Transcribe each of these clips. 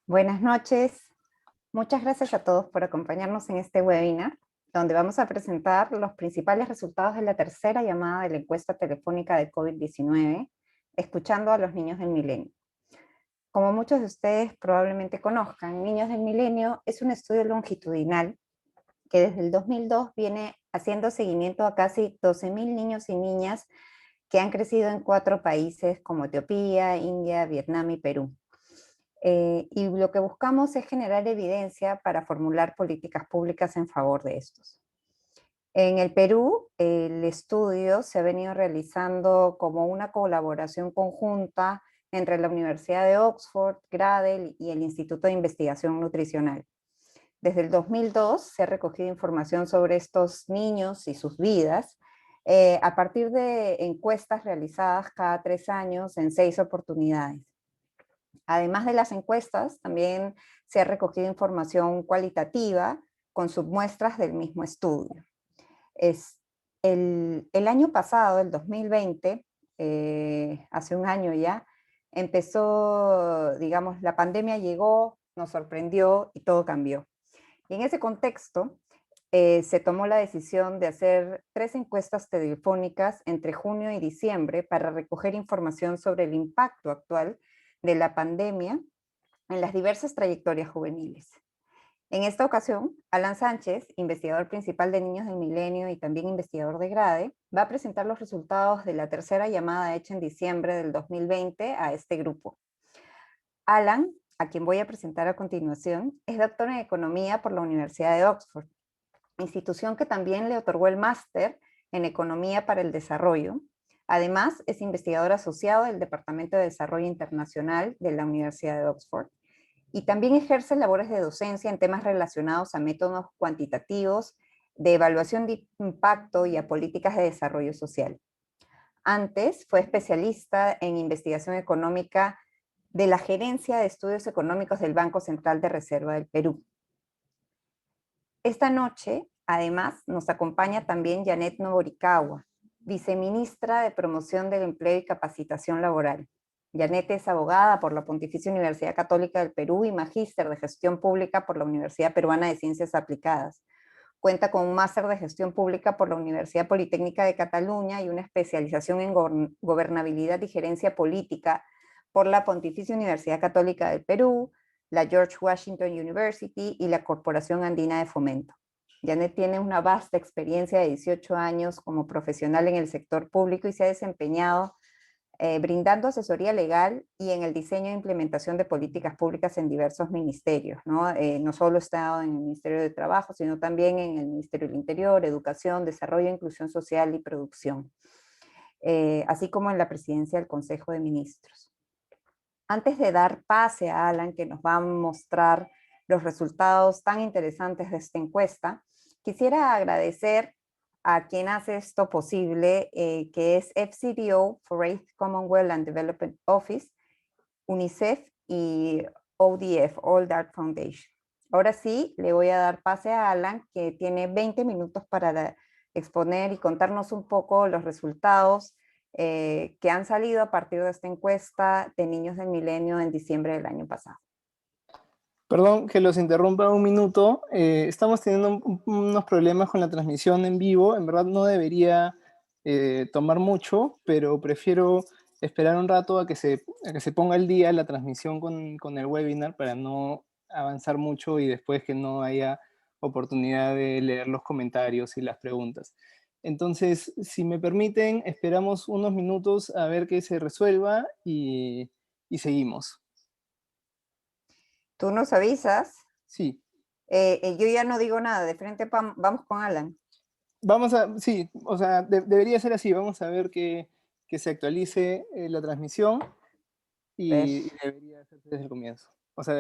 Buenas noches. Muchas gracias a todos por acompañarnos en este webinar, donde vamos a presentar los principales resultados de la tercera llamada de la encuesta telefónica de COVID-19, escuchando a los niños del milenio. Como muchos de ustedes probablemente conozcan, Niños del Milenio es un estudio longitudinal que desde el 2002 viene haciendo seguimiento a casi 12.000 niños y niñas que han crecido en 4 países como Etiopía, India, Vietnam y Perú. Y lo que buscamos es generar evidencia para formular políticas públicas en favor de estos. En el Perú, el estudio se ha venido realizando como una colaboración conjunta entre la Universidad de Oxford, Gradel y el Instituto de Investigación Nutricional. Desde el 2002 se ha recogido información sobre estos niños y sus vidas a partir de encuestas realizadas cada 3 años en 6 oportunidades. Además de las encuestas, también se ha recogido información cualitativa con submuestras del mismo estudio. El año pasado, el 2020, hace un año ya, empezó, digamos, la pandemia llegó, nos sorprendió y todo cambió. Y en ese contexto, se tomó la decisión de hacer 3 encuestas telefónicas entre junio y diciembre para recoger información sobre el impacto actual de la pandemia en las diversas trayectorias juveniles. En esta ocasión, Alan Sánchez, investigador principal de Niños del Milenio y también investigador de GRADE, va a presentar los resultados de la tercera llamada hecha en diciembre del 2020 a este grupo. Alan, a quien voy a presentar a continuación, es doctor en Economía por la Universidad de Oxford, institución que también le otorgó el máster en Economía para el Desarrollo. Además, es investigador asociado del Departamento de Desarrollo Internacional de la Universidad de Oxford y también ejerce labores de docencia en temas relacionados a métodos cuantitativos, de evaluación de impacto y a políticas de desarrollo social. Antes fue especialista en investigación económica de la Gerencia de Estudios Económicos del Banco Central de Reserva del Perú. Esta noche, además, nos acompaña también Janet Noborikawa, viceministra de Promoción del Empleo y Capacitación Laboral. Janet es abogada por la Pontificia Universidad Católica del Perú y magíster de Gestión Pública por la Universidad Peruana de Ciencias Aplicadas. Cuenta con un máster de Gestión Pública por la Universidad Politécnica de Cataluña y una especialización en Gobernabilidad y Gerencia Política por la Pontificia Universidad Católica del Perú, la George Washington University y la Corporación Andina de Fomento. Janet tiene una vasta experiencia de 18 años como profesional en el sector público y se ha desempeñado brindando asesoría legal y en el diseño e implementación de políticas públicas en diversos ministerios, ¿no? No solo ha estado en el Ministerio de Trabajo, sino también en el Ministerio del Interior, Educación, Desarrollo, Inclusión Social y Producción, así como en la presidencia del Consejo de Ministros. Antes de dar pase a Alan, que nos va a mostrar los resultados tan interesantes de esta encuesta, quisiera agradecer a quien hace esto posible, que es FCDO, Fourth Commonwealth and Development Office, UNICEF y ODF, All Art Foundation. Ahora sí, le voy a dar pase a Alan, que tiene 20 minutos para exponer y contarnos un poco los resultados que han salido a partir de esta encuesta de Niños del Milenio en diciembre del año pasado. Perdón que los interrumpa un minuto. Estamos teniendo unos problemas con la transmisión en vivo. En verdad no debería tomar mucho, pero prefiero esperar un rato a que se ponga al día la transmisión con el webinar para no avanzar mucho y después que no haya oportunidad de leer los comentarios y las preguntas. Entonces, si me permiten, esperamos unos minutos a ver que se resuelva y seguimos. Tú nos avisas. Sí. Yo ya no digo nada, de frente vamos con Alan. Sí, o sea, debería ser así. Vamos a ver que se actualice la transmisión Ver. y debería hacerse desde el comienzo. O sea,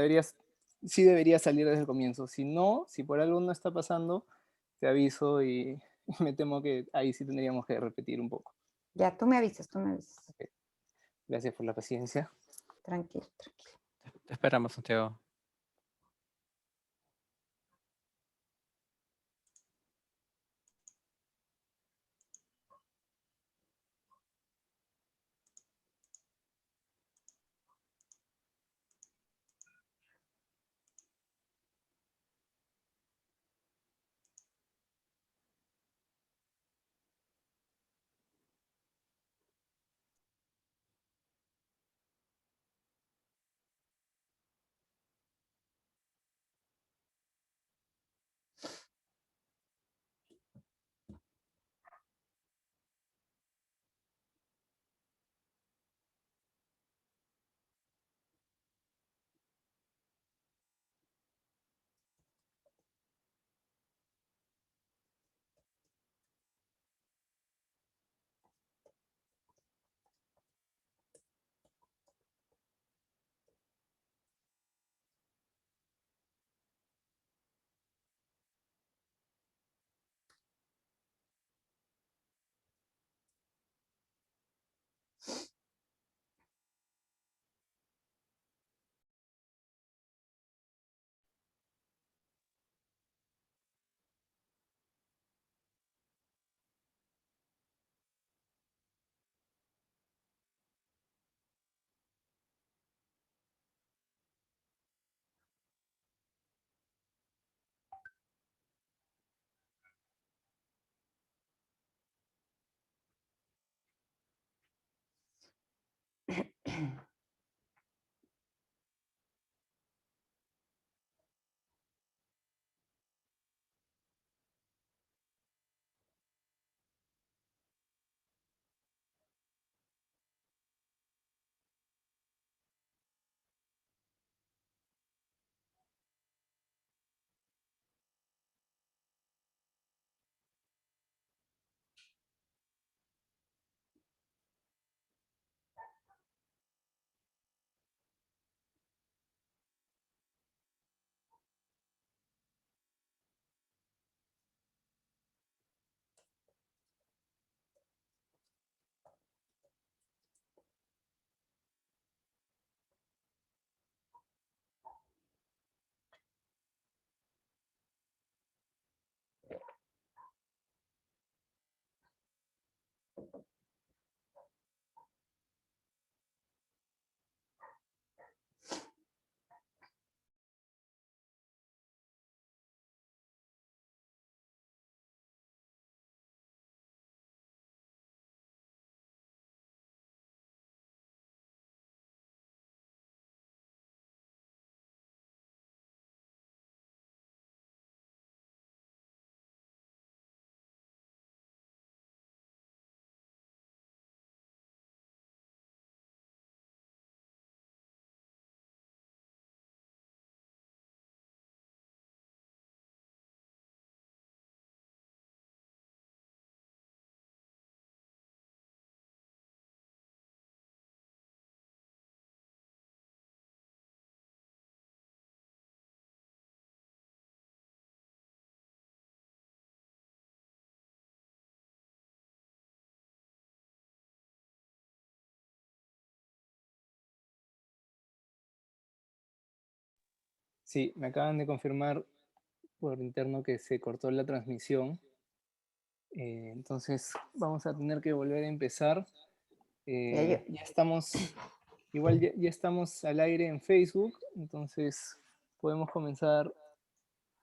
sí debería salir desde el comienzo. Si no, si por algo no está pasando, te aviso y me temo que ahí sí tendríamos que repetir un poco. Ya, tú me avisas, tú me avisas. Okay. Gracias por la paciencia. Tranquilo, tranquilo. Te esperamos, Santiago. Sí, me acaban de confirmar por interno que se cortó la transmisión. Entonces vamos a tener que volver a empezar. Ya estamos, igual ya estamos al aire en Facebook, entonces podemos comenzar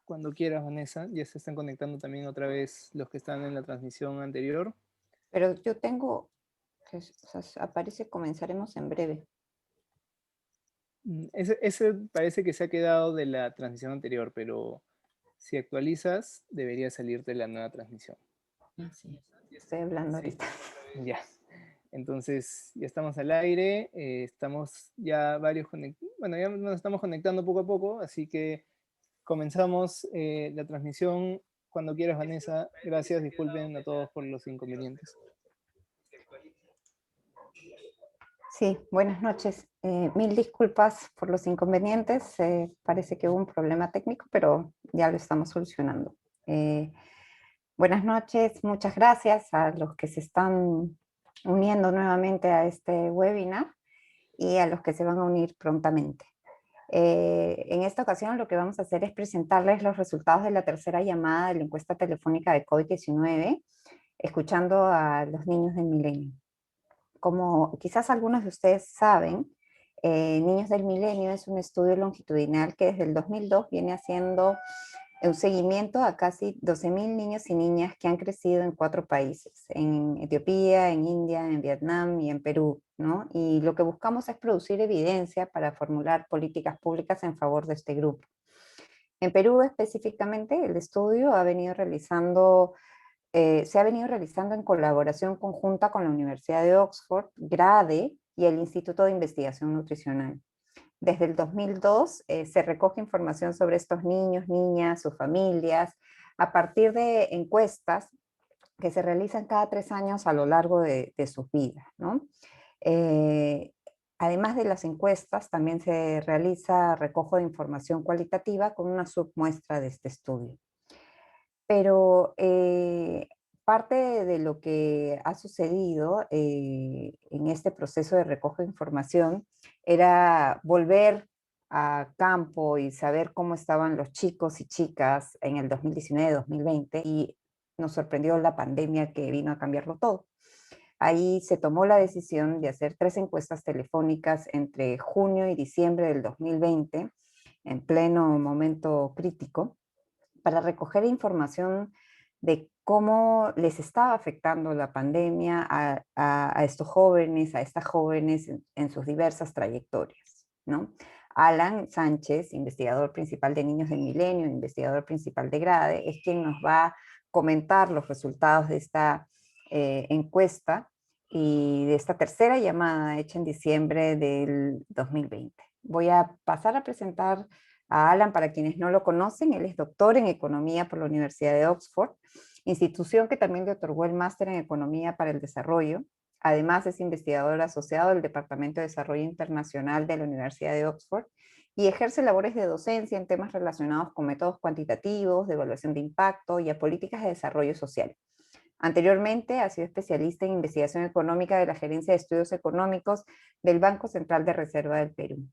cuando quieras, Vanessa. Ya se están conectando también otra vez los que están en la transmisión anterior. Pero yo tengo, o sea, aparece comenzaremos en breve. Ese parece que se ha quedado de la transmisión anterior, pero si actualizas, debería salirte la nueva transmisión. Sí, estoy hablando Sí, ahorita. ya. Entonces, ya estamos al aire, estamos ya varios bueno, ya nos estamos conectando poco a poco, así que comenzamos la transmisión cuando quieras, Vanessa. Gracias, disculpen a todos por los inconvenientes. Sí, buenas noches. Mil disculpas por los inconvenientes. Parece que hubo un problema técnico, pero ya lo estamos solucionando. Buenas noches, muchas gracias a los que se están uniendo nuevamente a este webinar y a los que se van a unir prontamente. En esta ocasión lo que vamos a hacer es presentarles los resultados de la tercera llamada de la encuesta telefónica de COVID-19, escuchando a los niños del milenio. Como quizás algunos de ustedes saben, Niños del Milenio es un estudio longitudinal que desde el 2002 viene haciendo un seguimiento a casi 12.000 niños y niñas que han crecido en 4 países, en Etiopía, en India, en Vietnam y en Perú, ¿no? Y lo que buscamos es producir evidencia para formular políticas públicas en favor de este grupo. En Perú específicamente, el estudio se ha venido realizando en colaboración conjunta con la Universidad de Oxford, GRADE y el Instituto de Investigación Nutricional. Desde el 2002 se recoge información sobre estos niños, niñas, sus familias, a partir de encuestas que se realizan cada 3 años a lo largo de sus vidas, ¿no? Además de las encuestas, también se realiza recojo de información cualitativa con una submuestra de este estudio. Pero parte de lo que ha sucedido en este proceso de recojo de información era volver a campo y saber cómo estaban los chicos y chicas en el 2019-2020 y nos sorprendió la pandemia que vino a cambiarlo todo. Ahí se tomó la decisión de hacer 3 encuestas telefónicas entre junio y diciembre del 2020, en pleno momento crítico, para recoger información de cómo les estaba afectando la pandemia a estos jóvenes, a estas jóvenes en sus diversas trayectorias, ¿no? Alan Sánchez, investigador principal de Niños del Milenio, investigador principal de GRADE, es quien nos va a comentar los resultados de esta encuesta y de esta tercera llamada hecha en diciembre del 2020. Voy a pasar a presentar a Alan para quienes no lo conocen. Él es doctor en Economía por la Universidad de Oxford, institución que también le otorgó el máster en Economía para el Desarrollo. Además, es investigador asociado del Departamento de Desarrollo Internacional de la Universidad de Oxford y ejerce labores de docencia en temas relacionados con métodos cuantitativos, de evaluación de impacto y a políticas de desarrollo social. Anteriormente ha sido especialista en investigación económica de la Gerencia de Estudios Económicos del Banco Central de Reserva del Perú.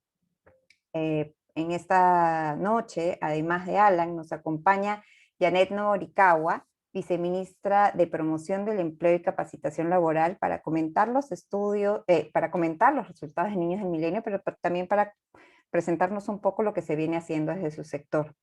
En esta noche, además de Alan, nos acompaña Janet Norikawa, viceministra de Promoción del Empleo y Capacitación Laboral, para comentar los estudios, para comentar los resultados de Niños del Milenio, pero también para presentarnos un poco lo que se viene haciendo desde su sector.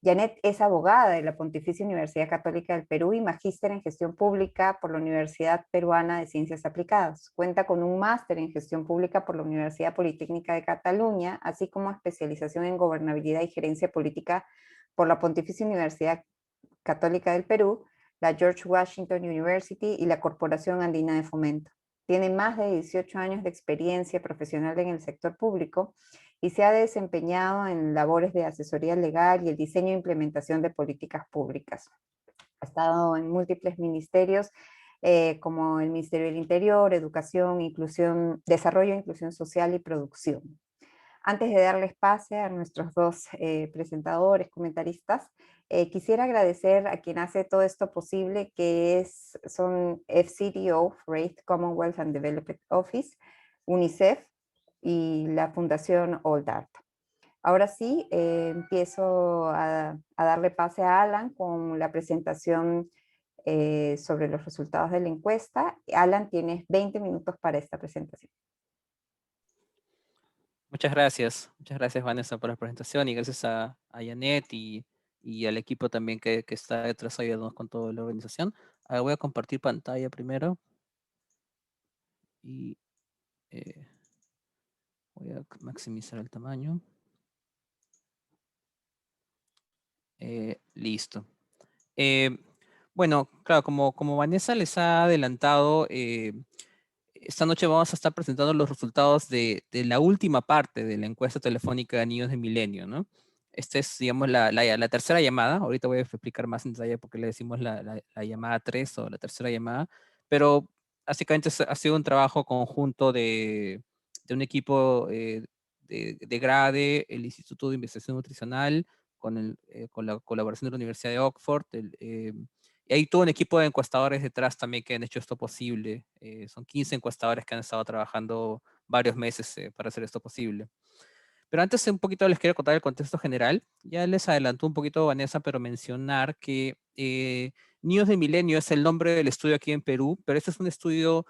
Janet es abogada de la Pontificia Universidad Católica del Perú y magíster en gestión pública por la Universidad Peruana de Ciencias Aplicadas. Cuenta con un máster en gestión pública por la Universidad Politécnica de Cataluña, así como especialización en gobernabilidad y gerencia política por la Pontificia Universidad Católica del Perú, la George Washington University y la Corporación Andina de Fomento. Tiene más de 18 años de experiencia profesional en el sector público y se ha desempeñado en labores de asesoría legal y el diseño e implementación de políticas públicas. Ha estado en múltiples ministerios como el Ministerio del Interior, Educación, Inclusión, Desarrollo, Inclusión Social y Producción. Antes de darles pase a nuestros dos presentadores, comentaristas, quisiera agradecer a quien hace todo esto posible, que son FCDO, Faith Commonwealth and Development Office, UNICEF y la Fundación Old Art. Ahora sí, empiezo a darle pase a Alan con la presentación sobre los resultados de la encuesta. Alan, tienes 20 minutos para esta presentación. Muchas gracias Vanessa por la presentación y gracias a Janet y al equipo también que está detrás ayudándonos con toda la organización. Voy a compartir pantalla primero y voy a maximizar el tamaño. Listo. Bueno, claro, como Vanessa les ha adelantado, esta noche vamos a estar presentando los resultados de la última parte de la encuesta telefónica de Niños de Milenio, ¿no? Esta es, digamos, la tercera llamada. Ahorita voy a explicar más en detalle por qué le decimos la llamada 3 o la tercera llamada, pero básicamente ha sido un trabajo conjunto de un equipo de GRADE, el Instituto de Investigación Nutricional, con la colaboración de la Universidad de Oxford, y hay todo un equipo de encuestadores detrás también que han hecho esto posible. Son 15 encuestadores que han estado trabajando varios meses para hacer esto posible. Pero antes un poquito les quiero contar el contexto general. Ya les adelantó un poquito Vanessa, pero mencionar que Niños de Milenio es el nombre del estudio aquí en Perú, pero este es un estudio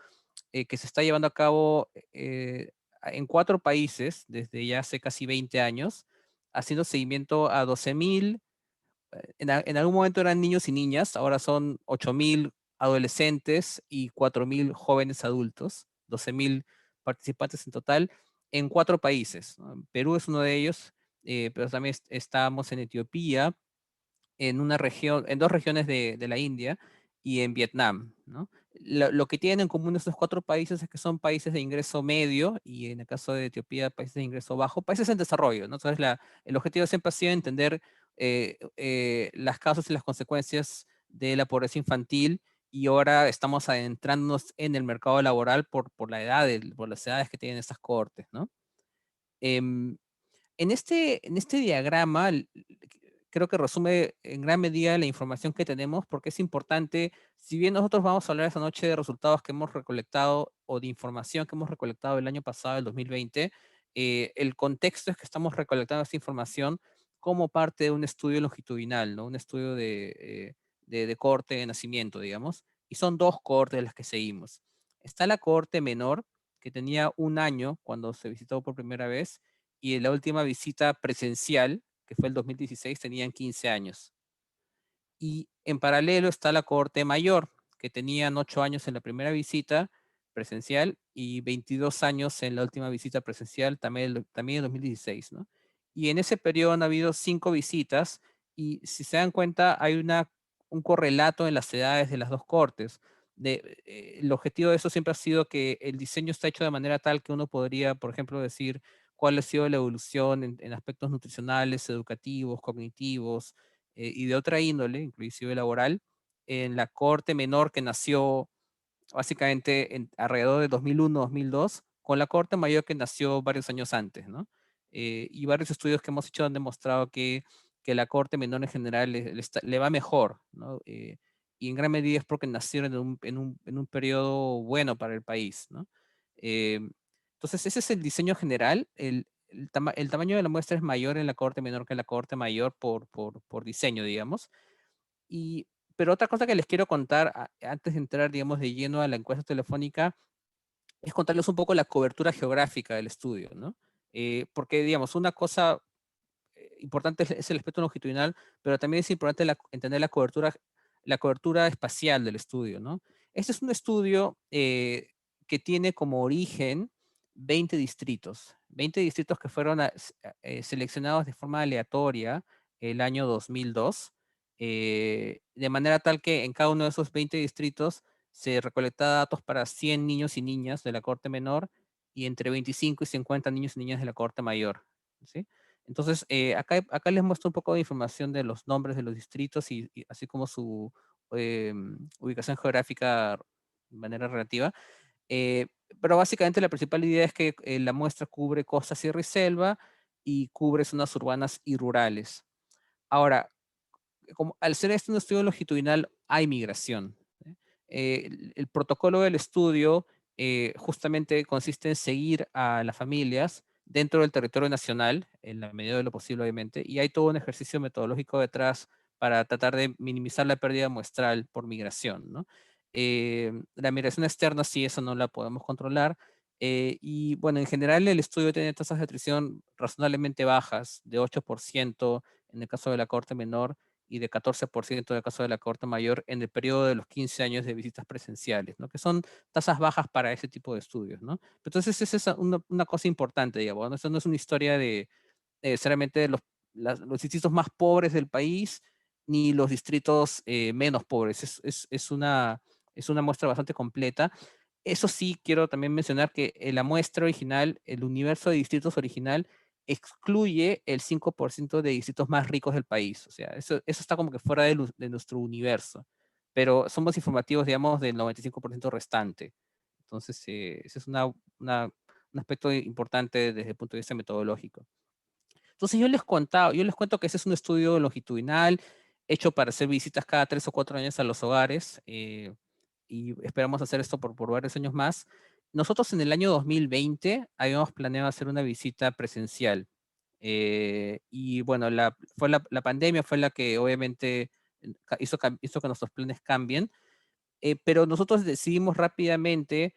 que se está llevando a cabo en 4 países desde ya hace casi 20 años, haciendo seguimiento a 12.000 en algún momento eran niños y niñas, ahora son 8.000 adolescentes y 4.000 jóvenes adultos, 12.000 participantes en total, en 4 países, ¿no? Perú es uno de ellos, pero también estamos en Etiopía, en una región, en 2 regiones de la India y en Vietnam, ¿no? Lo que tienen en común estos 4 países es que son países de ingreso medio y en el caso de Etiopía, países de ingreso bajo, países en desarrollo, ¿no? Entonces, el objetivo siempre ha sido entender las causas y las consecuencias de la pobreza infantil y ahora estamos adentrándonos en el mercado laboral por la edad, por las edades que tienen estas cohortes, ¿no? Em, en este diagrama creo que resume en gran medida la información que tenemos porque es importante, si bien nosotros vamos a hablar esta noche de resultados que hemos recolectado o de información que hemos recolectado el año pasado, el 2020, el contexto es que estamos recolectando esta información como parte de un estudio longitudinal, ¿no? Un estudio de cohorte de nacimiento, digamos, y son 2 cohortes las que seguimos. Está la cohorte menor, que tenía 1 año cuando se visitó por primera vez, y en la última visita presencial, que fue el 2016, tenían 15 años. Y en paralelo está la cohorte mayor, que tenían 8 años en la primera visita presencial y 22 años en la última visita presencial, también en 2016, ¿no? Y en ese periodo han habido 5 visitas y si se dan cuenta hay un correlato en las edades de las dos cohortes. El objetivo de eso siempre ha sido que el diseño está hecho de manera tal que uno podría, por ejemplo, decir cuál ha sido la evolución en aspectos nutricionales, educativos, cognitivos, y de otra índole, inclusive laboral, en la cohorte menor que nació básicamente alrededor de 2001-2002, con la cohorte mayor que nació varios años antes, ¿no? Y varios estudios que hemos hecho han demostrado que la cohorte menor en general le va mejor, ¿no? Y en gran medida es porque nacieron en un periodo bueno para el país, ¿no? Eh, entonces, ese es el diseño general. El tamaño de la muestra es mayor en la cohorte menor que en la cohorte mayor por diseño, digamos. Y, pero otra cosa que les quiero contar antes de entrar, digamos, de lleno a la encuesta telefónica es contarles un poco la cobertura geográfica del estudio, ¿no? Porque, digamos, una cosa importante es el aspecto longitudinal, pero también es importante entender la cobertura espacial del estudio, ¿no? Este es un estudio que tiene como origen 20 distritos que fueron seleccionados de forma aleatoria el año 2002, de manera tal que en cada uno de esos 20 distritos se recolectaba datos para 100 niños y niñas de la corte menor y entre 25 y 50 niños y niñas de la corte mayor, ¿sí? Entonces, acá les muestro un poco de información de los nombres de los distritos y así como su ubicación geográfica de manera relativa. Eh, pero básicamente la principal idea es que la muestra cubre costa, sierra y selva y cubre zonas urbanas y rurales. Ahora, como al ser este un estudio longitudinal, hay migración. ¿Sí? El protocolo del estudio justamente consiste en seguir a las familias dentro del territorio nacional, en la medida de lo posible, obviamente, y hay todo un ejercicio metodológico detrás para tratar de minimizar la pérdida muestral por migración, ¿no? La migración externa, sí, eso no la podemos controlar. Y bueno, en general el estudio tiene tasas de atrición razonablemente bajas, de 8% en el caso de la corte menor y de 14% en el caso de la cohorte mayor en el periodo de los 15 años de visitas presenciales, ¿no? Que son tasas bajas para ese tipo de estudios, ¿no? Entonces, esa es una cosa importante, digamos, ¿no? Esto no es una historia de necesariamente de los distritos más pobres del país, ni los distritos menos pobres. Es una muestra bastante completa. Eso sí, quiero también mencionar que la muestra original, el universo de distritos original, excluye el 5% de distritos más ricos del país. O sea, eso está como que fuera de nuestro universo. Pero somos informativos, digamos, del 95% restante. Entonces, ese es un aspecto importante desde el punto de vista metodológico. Entonces yo les cuento que ese es un estudio longitudinal hecho para hacer visitas cada 3 o 4 años a los hogares y esperamos hacer esto por varios años más. Nosotros en el año 2020 habíamos planeado hacer una visita presencial y bueno, la pandemia fue la que obviamente hizo que nuestros planes cambien, pero nosotros decidimos rápidamente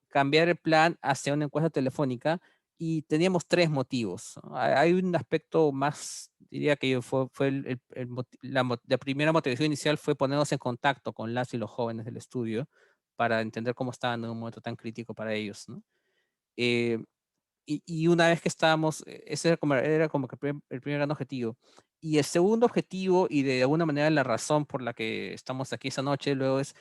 cambiar el plan hacia una encuesta telefónica y teníamos 3 motivos, ¿no? Hay un aspecto más, diría que fue la primera motivación inicial fue ponernos en contacto con las y los jóvenes del estudio para entender cómo estaban en un momento tan crítico para ellos, ¿no? Eh, y una vez que estábamos, ese era como que el primer gran objetivo. Y el segundo objetivo, y de alguna manera la razón por la que estamos aquí esa noche, luego es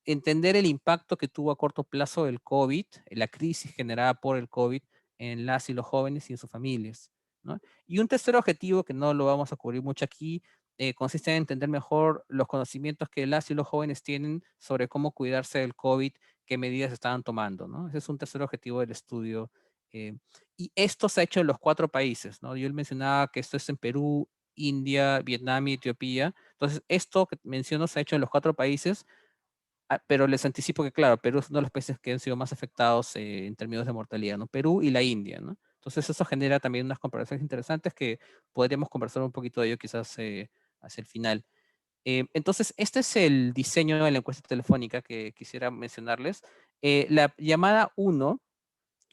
entender el impacto que tuvo a corto plazo el COVID, la crisis generada por el COVID en las y los jóvenes y en sus familias, ¿no? Y un tercer objetivo, que no lo vamos a cubrir mucho aquí, consiste en entender mejor los conocimientos que las y los jóvenes tienen sobre cómo cuidarse del COVID, qué medidas estaban tomando, ¿no? Ese es un tercer objetivo del estudio. eh, y esto se ha hecho en los 4 países, ¿no? Yo mencionaba que esto es en Perú, India, Vietnam y Etiopía. Entonces, esto que menciono se ha hecho en los 4 países, pero les anticipo que, claro, Perú es uno de los países que han sido más afectados en términos de mortalidad, ¿no? Perú y la India, ¿no? Entonces, eso genera también unas comparaciones interesantes que podríamos conversar un poquito de ello quizás hacia el final. Entonces, este es el diseño de la encuesta telefónica que quisiera mencionarles. La llamada 1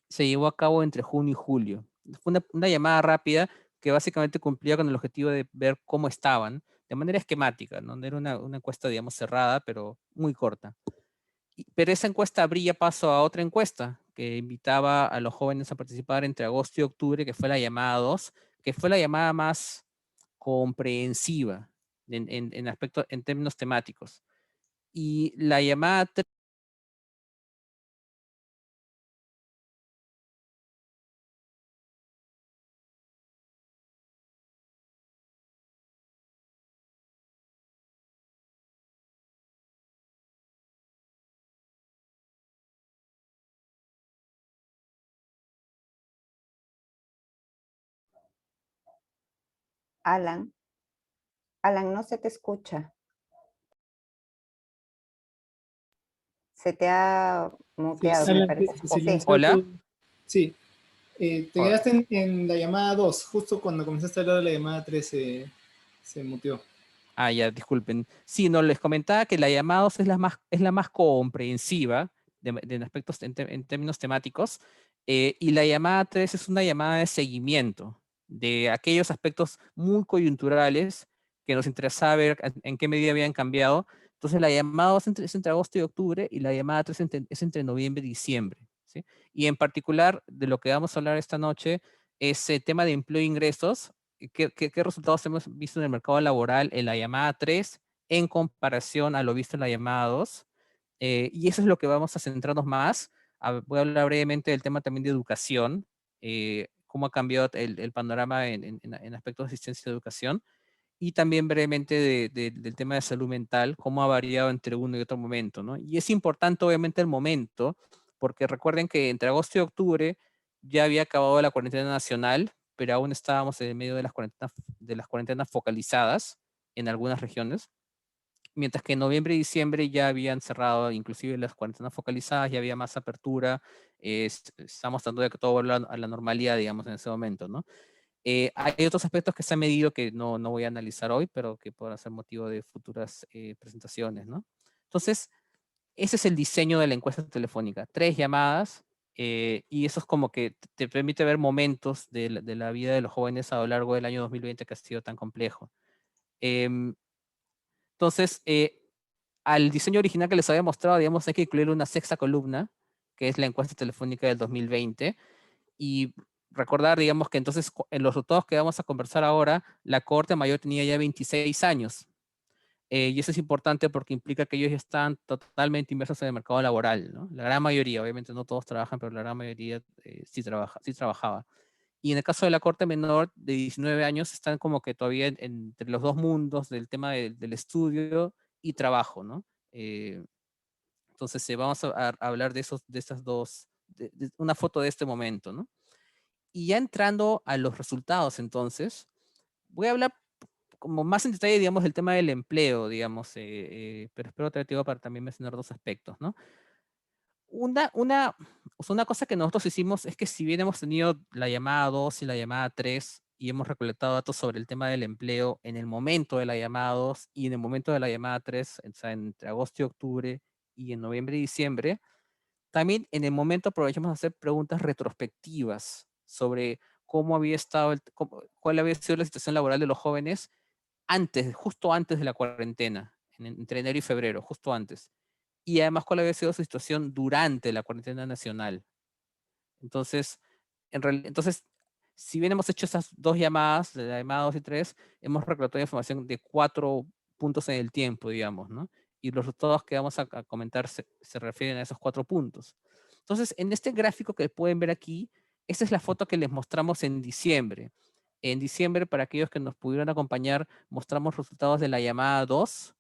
se llevó a cabo entre junio y julio. Fue una llamada rápida que básicamente cumplía con el objetivo de ver cómo estaban. de manera esquemática, ¿no? No era una encuesta, digamos, cerrada, pero muy corta. Pero esa encuesta abría paso a otra encuesta que invitaba a los jóvenes a participar entre agosto y octubre, que fue la llamada 2, que fue la llamada más comprensiva en aspectos, en términos temáticos. Y la llamada 3, Alan, Alan, no se te escucha. Se te ha Sí, muteado, me Alan, parece. se ¿O sí? silenció hola. tu... Sí, te quedaste en la llamada 2 justo cuando comenzaste a hablar de la llamada 3 se muteó. Ah, ya, disculpen. Sí, no, les comentaba que la llamada 2 es la más comprensiva de aspectos en términos temáticos, y la llamada 3 es una llamada de seguimiento de aquellos aspectos muy coyunturales que nos interesaba ver en qué medida habían cambiado. Entonces la llamada 2 es entre agosto y octubre y la llamada 3 es entre noviembre y diciembre, ¿sí? Y en particular de lo que vamos a hablar esta noche es el tema de empleo e ingresos. ¿Qué resultados hemos visto en el mercado laboral en la llamada 3 en comparación a lo visto en la llamada 2? Y eso es lo que vamos a centrarnos más. Voy a hablar brevemente del tema también de educación, cómo ha cambiado el panorama en aspectos de asistencia de educación, y también brevemente del tema de salud mental, cómo ha variado entre uno y otro momento, ¿no? Y es importante obviamente el momento, porque recuerden que entre agosto y octubre ya había acabado la cuarentena nacional, pero aún estábamos en medio de las cuarentenas focalizadas en algunas regiones, mientras que en noviembre y diciembre ya habían cerrado inclusive las cuarentenas focalizadas, ya había más apertura, estamos tratando de que todo vuelva a la normalidad, digamos, en ese momento, ¿no? Hay otros aspectos que se han medido que no voy a analizar hoy, pero que podrán ser motivo de futuras presentaciones, ¿no? Entonces, ese es el diseño de la encuesta telefónica. 3 llamadas, y eso es como que te permite ver momentos de la vida de los jóvenes a lo largo del año 2020 que ha sido tan complejo. Em, entonces, al diseño original que les había mostrado, digamos, hay que incluir una sexta columna, que es la encuesta telefónica del 2020, y recordar, digamos, que entonces en los resultados que vamos a conversar ahora, la cohorte mayor tenía ya 26 años. Y eso es importante porque implica que ellos ya están totalmente inmersos en el mercado laboral, ¿no? La gran mayoría, obviamente no todos trabajan, pero la gran mayoría sí trabajaba. Y en el caso de la corte menor de 19 años, están como que todavía entre los dos mundos del tema del estudio y trabajo, ¿no? Eh, entonces, vamos a hablar de esas dos, de una foto de este momento, ¿no? Y ya entrando a los resultados, entonces, voy a hablar como más en detalle, digamos, del tema del empleo, digamos, pero espero tener tiempo para también mencionar dos aspectos, ¿no? O sea, una cosa que nosotros hicimos es que si bien hemos tenido la llamada 2 y la llamada 3 y hemos recolectado datos sobre el tema del empleo en el momento de la llamada 2 y en el momento de la llamada 3, o sea, entre agosto y octubre y en noviembre y diciembre, también en el momento aprovechamos a hacer preguntas retrospectivas sobre cómo había estado, cuál había sido la situación laboral de los jóvenes antes, justo antes de la cuarentena, entre enero y febrero, justo antes. Y además cuál había sido su situación durante la cuarentena nacional. Entonces, entonces, si bien hemos hecho esas dos llamadas, la llamada 2 y 3, hemos recolectado información de 4 puntos en el tiempo, digamos, ¿no? Y los resultados que vamos a comentar se refieren a esos 4 puntos. Entonces, en este gráfico que pueden ver aquí, esta es la foto que les mostramos en diciembre. En diciembre, para aquellos que nos pudieron acompañar, mostramos resultados de la llamada 2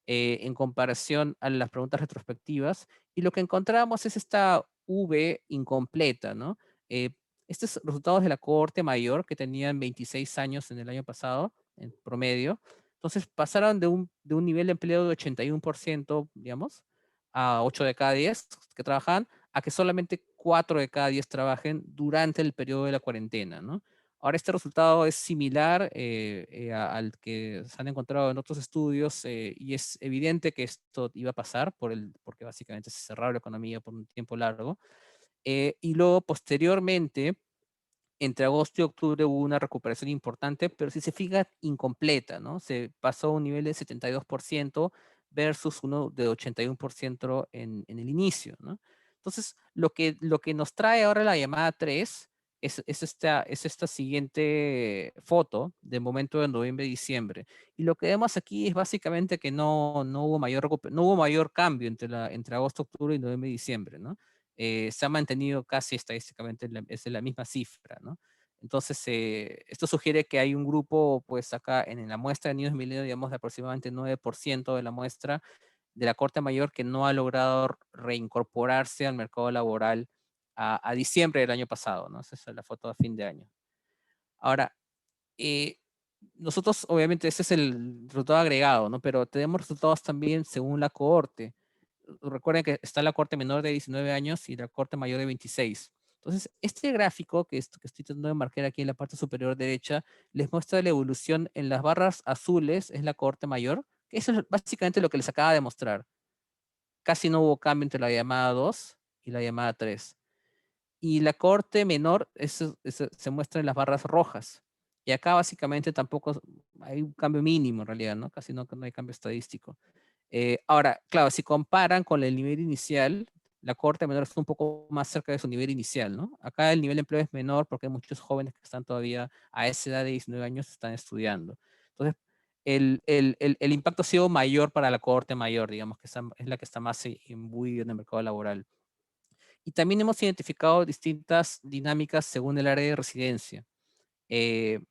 en comparación a las preguntas retrospectivas, y lo que encontramos es esta V incompleta, ¿no? Eh, Estos resultados de la cohorte mayor, que tenían 26 años en el año pasado, en promedio, entonces pasaron de un nivel de empleo de 81%, digamos, a 8 de cada 10 que trabajaban, a que solamente 4 de cada 10 trabajen durante el periodo de la cuarentena, ¿no? Ahora, este resultado es similar al que se han encontrado en otros estudios, y es evidente que esto iba a pasar porque básicamente se cerró la economía por un tiempo largo. Y luego, posteriormente, entre agosto y octubre hubo una recuperación importante, pero si se fija, incompleta, ¿no? Se pasó a un nivel de 72% versus uno de 81% en el inicio, ¿no? Entonces, lo que nos trae ahora la llamada 3 es esta siguiente foto del momento de noviembre-diciembre. Y lo que vemos aquí es básicamente que no hubo no hubo mayor cambio entre agosto, octubre y noviembre-diciembre, ¿no? Se ha mantenido casi estadísticamente es la misma cifra, ¿no? Entonces, esto sugiere que hay un grupo, pues acá en la muestra de niños de milenio, digamos, de aproximadamente 9% de la muestra de la Corte Mayor que no ha logrado reincorporarse al mercado laboral a diciembre del año pasado, ¿no? Esa es la foto a fin de año. Ahora, eh, nosotros, obviamente, ese es el resultado agregado, ¿no? Pero tenemos resultados también según la cohorte. Recuerden que está la corte menor de 19 años y la corte mayor de 26. Entonces, este gráfico que estoy tratando de marcar aquí en la parte superior derecha, les muestra la evolución en las barras azules, es la corte mayor, que eso es básicamente lo que les acaba de mostrar. Casi no hubo cambio entre la llamada 2 y la llamada 3. Y la corte menor se muestra en las barras rojas. Y acá básicamente tampoco hay un cambio mínimo en realidad, ¿no? Casi no hay cambio estadístico. Ahora, claro, si comparan con el nivel inicial, la corte menor está un poco más cerca de su nivel inicial, ¿no? Acá el nivel de empleo es menor porque hay muchos jóvenes que están todavía a esa edad de 19 años, están estudiando. Entonces, el impacto ha sido mayor para la cohorte mayor, digamos, que es la que está más imbuida en el mercado laboral. Y también hemos identificado distintas dinámicas según el área de residencia. Eh,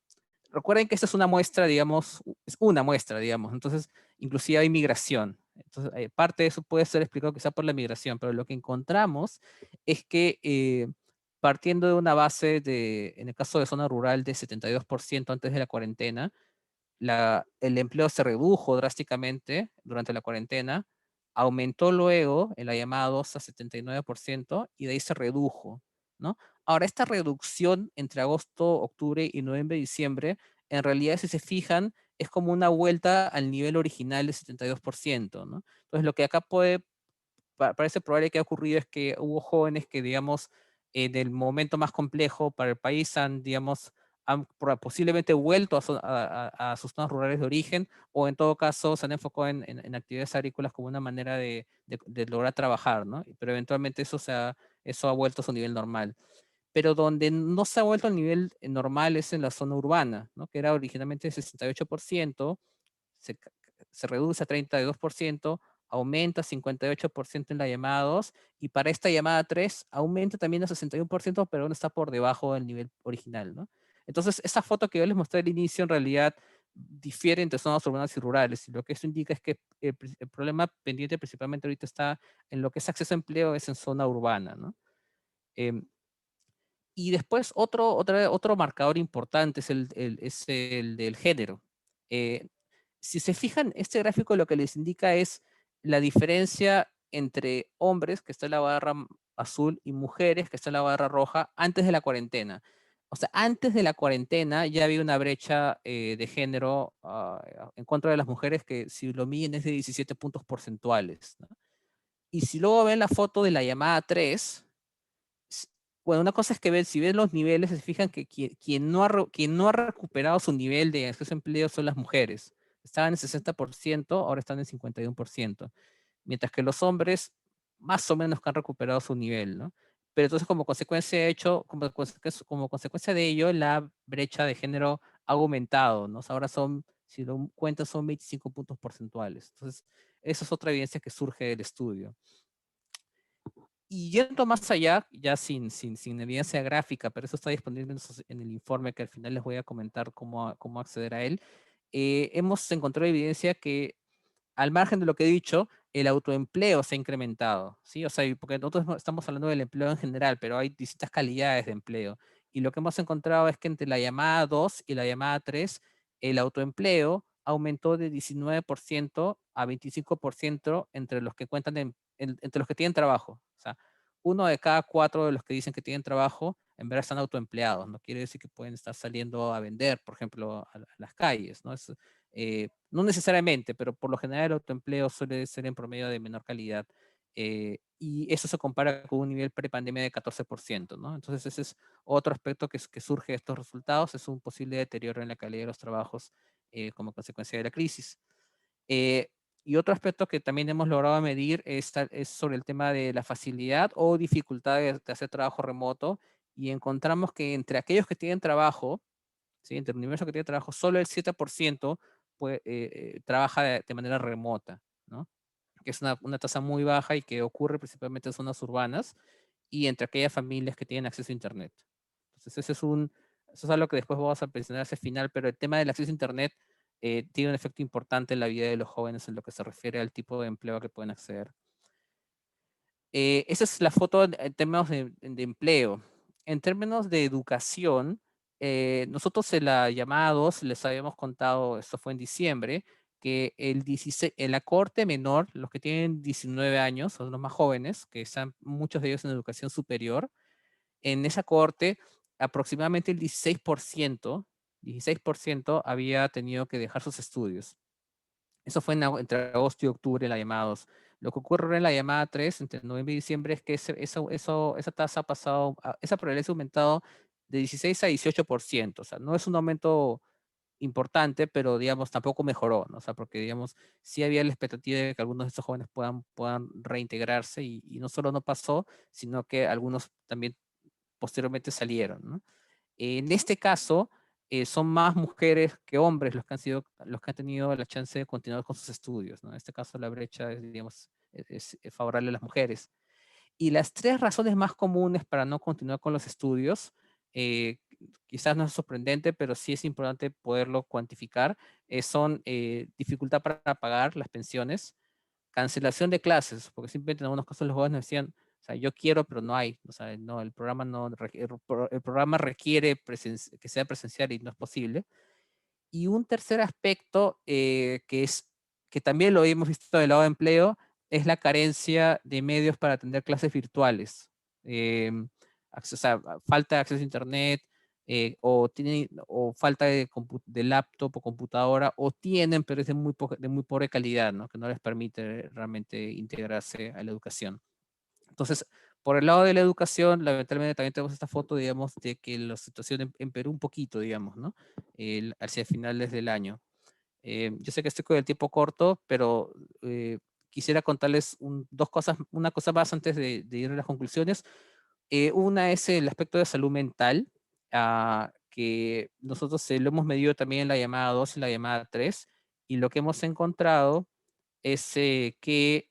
Recuerden que esta es una muestra, digamos, es una muestra, digamos, entonces inclusive hay migración. Entonces, parte de eso puede ser explicado quizá por la migración, pero lo que encontramos es que partiendo de una base en el caso de zona rural, de 72% antes de la cuarentena, el empleo se redujo drásticamente durante la cuarentena, aumentó luego en la llamada 2 a 79% y de ahí se redujo, ¿no? Ahora, esta reducción entre agosto, octubre y noviembre, diciembre, en realidad, si se fijan, es como una vuelta al nivel original de 72%, ¿no? Entonces, lo que acá parece probable que ha ocurrido es que hubo jóvenes que, digamos, en el momento más complejo para el país digamos, han posiblemente vuelto a sus zonas rurales de origen o en todo caso se han enfocado en actividades agrícolas como una manera de lograr trabajar, ¿no? Pero eventualmente eso ha vuelto a su nivel normal. Pero donde no se ha vuelto al nivel normal es en la zona urbana, ¿no? Que era originalmente el 68%, se, se reduce a 32%, aumenta a 58% en la llamada 2 y para esta llamada 3 aumenta también a 61%, pero aún está por debajo del nivel original, ¿no? Entonces, esa foto que yo les mostré al inicio en realidad difiere entre zonas urbanas y rurales, y lo que eso indica es que el problema pendiente principalmente ahorita está en lo que es acceso a empleo, es en zona urbana, ¿no? Em, y después otro marcador importante es el del género. Eh, si se fijan, este gráfico lo que les indica es la diferencia entre hombres, que está en la barra azul, y mujeres, que está en la barra roja, antes de la cuarentena. O sea, antes de la cuarentena ya había una brecha de género en contra de las mujeres que si lo miden es de 17 puntos porcentuales, ¿no? Y si luego ven la foto de la llamada 3, bueno, una cosa es que si ven los niveles, se fijan que quien no ha recuperado su nivel de acceso a empleo son las mujeres. Estaban en 60%, ahora están en 51%. Mientras que los hombres, más o menos que han recuperado su nivel, ¿no? Pero entonces, como consecuencia de ello, la brecha de género ha aumentado, ¿no? O sea, ahora si lo cuentas, son 25 puntos porcentuales. Entonces, esa es otra evidencia que surge del estudio. Y yendo más allá, ya sin evidencia gráfica, pero eso está disponible en el informe que al final les voy a comentar cómo acceder a él, hemos encontrado evidencia que al margen de lo que he dicho, el autoempleo se ha incrementado, ¿sí? O sea, porque nosotros estamos hablando del empleo en general, pero hay distintas calidades de empleo. Y lo que hemos encontrado es que entre la llamada 2 y la llamada 3, el autoempleo aumentó de 19% a 25% entre los que entre los que tienen trabajo. O sea, uno de cada cuatro de los que dicen que tienen trabajo, en verdad están autoempleados. No quiere decir que pueden estar saliendo a vender, por ejemplo, a las calles, ¿no? No necesariamente, pero por lo general el autoempleo suele ser en promedio de menor calidad. y eso se compara con un nivel prepandemia de 14%, ¿no? Entonces ese es otro aspecto que surge de estos resultados, es un posible deterioro en la calidad de los trabajos como consecuencia de la crisis. Eh, y otro aspecto que también hemos logrado medir es sobre el tema de la facilidad o dificultad de hacer trabajo remoto, y encontramos que entre aquellos que tienen trabajo, ¿sí? Entre el universo que tiene trabajo, solo el 7% trabaja de manera remota, ¿no? Que es una tasa muy baja y que ocurre principalmente en zonas urbanas y entre aquellas familias que tienen acceso a Internet. Entonces, eso es algo que después vamos a mencionar hacia el final, pero el tema del acceso a Internet tiene un efecto importante en la vida de los jóvenes en lo que se refiere al tipo de empleo a que pueden acceder. Esa es la foto en términos de empleo. En términos de educación, nosotros en la llamada 2 les habíamos contado, esto fue en diciembre, que en la cohorte menor, los que tienen 19 años, son los más jóvenes, que están muchos de ellos en educación superior, en esa cohorte aproximadamente el 16% había tenido que dejar sus estudios. Eso fue entre agosto y octubre en la llamada 2. Lo que ocurre en la llamada 3, entre noviembre y diciembre, es que esa tasa ha pasado, esa probabilidad ha aumentado de 16 a 18%. O sea, no es un aumento importante, pero digamos, tampoco mejoró, ¿no? O sea, porque digamos, sí había la expectativa de que algunos de estos jóvenes puedan reintegrarse y no solo no pasó, sino que algunos también posteriormente salieron, ¿no? En este caso, son más mujeres que hombres los que han tenido la chance de continuar con sus estudios, ¿no? En este caso, la brecha es, digamos, es favorable a las mujeres. Y las tres razones más comunes para no continuar con los estudios, quizás no es sorprendente, pero sí es importante poderlo cuantificar, son dificultad para pagar las pensiones, cancelación de clases, porque simplemente en algunos casos los jóvenes decían, o sea, yo quiero, pero no hay, o sea, no, el programa no, el programa requiere que sea presencial y no es posible. Y un tercer aspecto que también lo hemos visto del lado de empleo, es la carencia de medios para atender clases virtuales. Eh, o sea, falta de acceso a internet, o falta de laptop o computadora, o tienen, pero es de muy pobre calidad, ¿no? Que no les permite realmente integrarse a la educación. Entonces, por el lado de la educación, lamentablemente también tenemos esta foto, digamos, de que la situación empeoró un poquito, digamos, ¿no? Hacia finales del año. Yo sé que estoy con el tiempo corto, pero quisiera contarles dos cosas, una cosa más antes de ir a las conclusiones. Una es el aspecto de salud mental, que nosotros lo hemos medido también en la llamada 2 y la llamada 3, y lo que hemos encontrado es que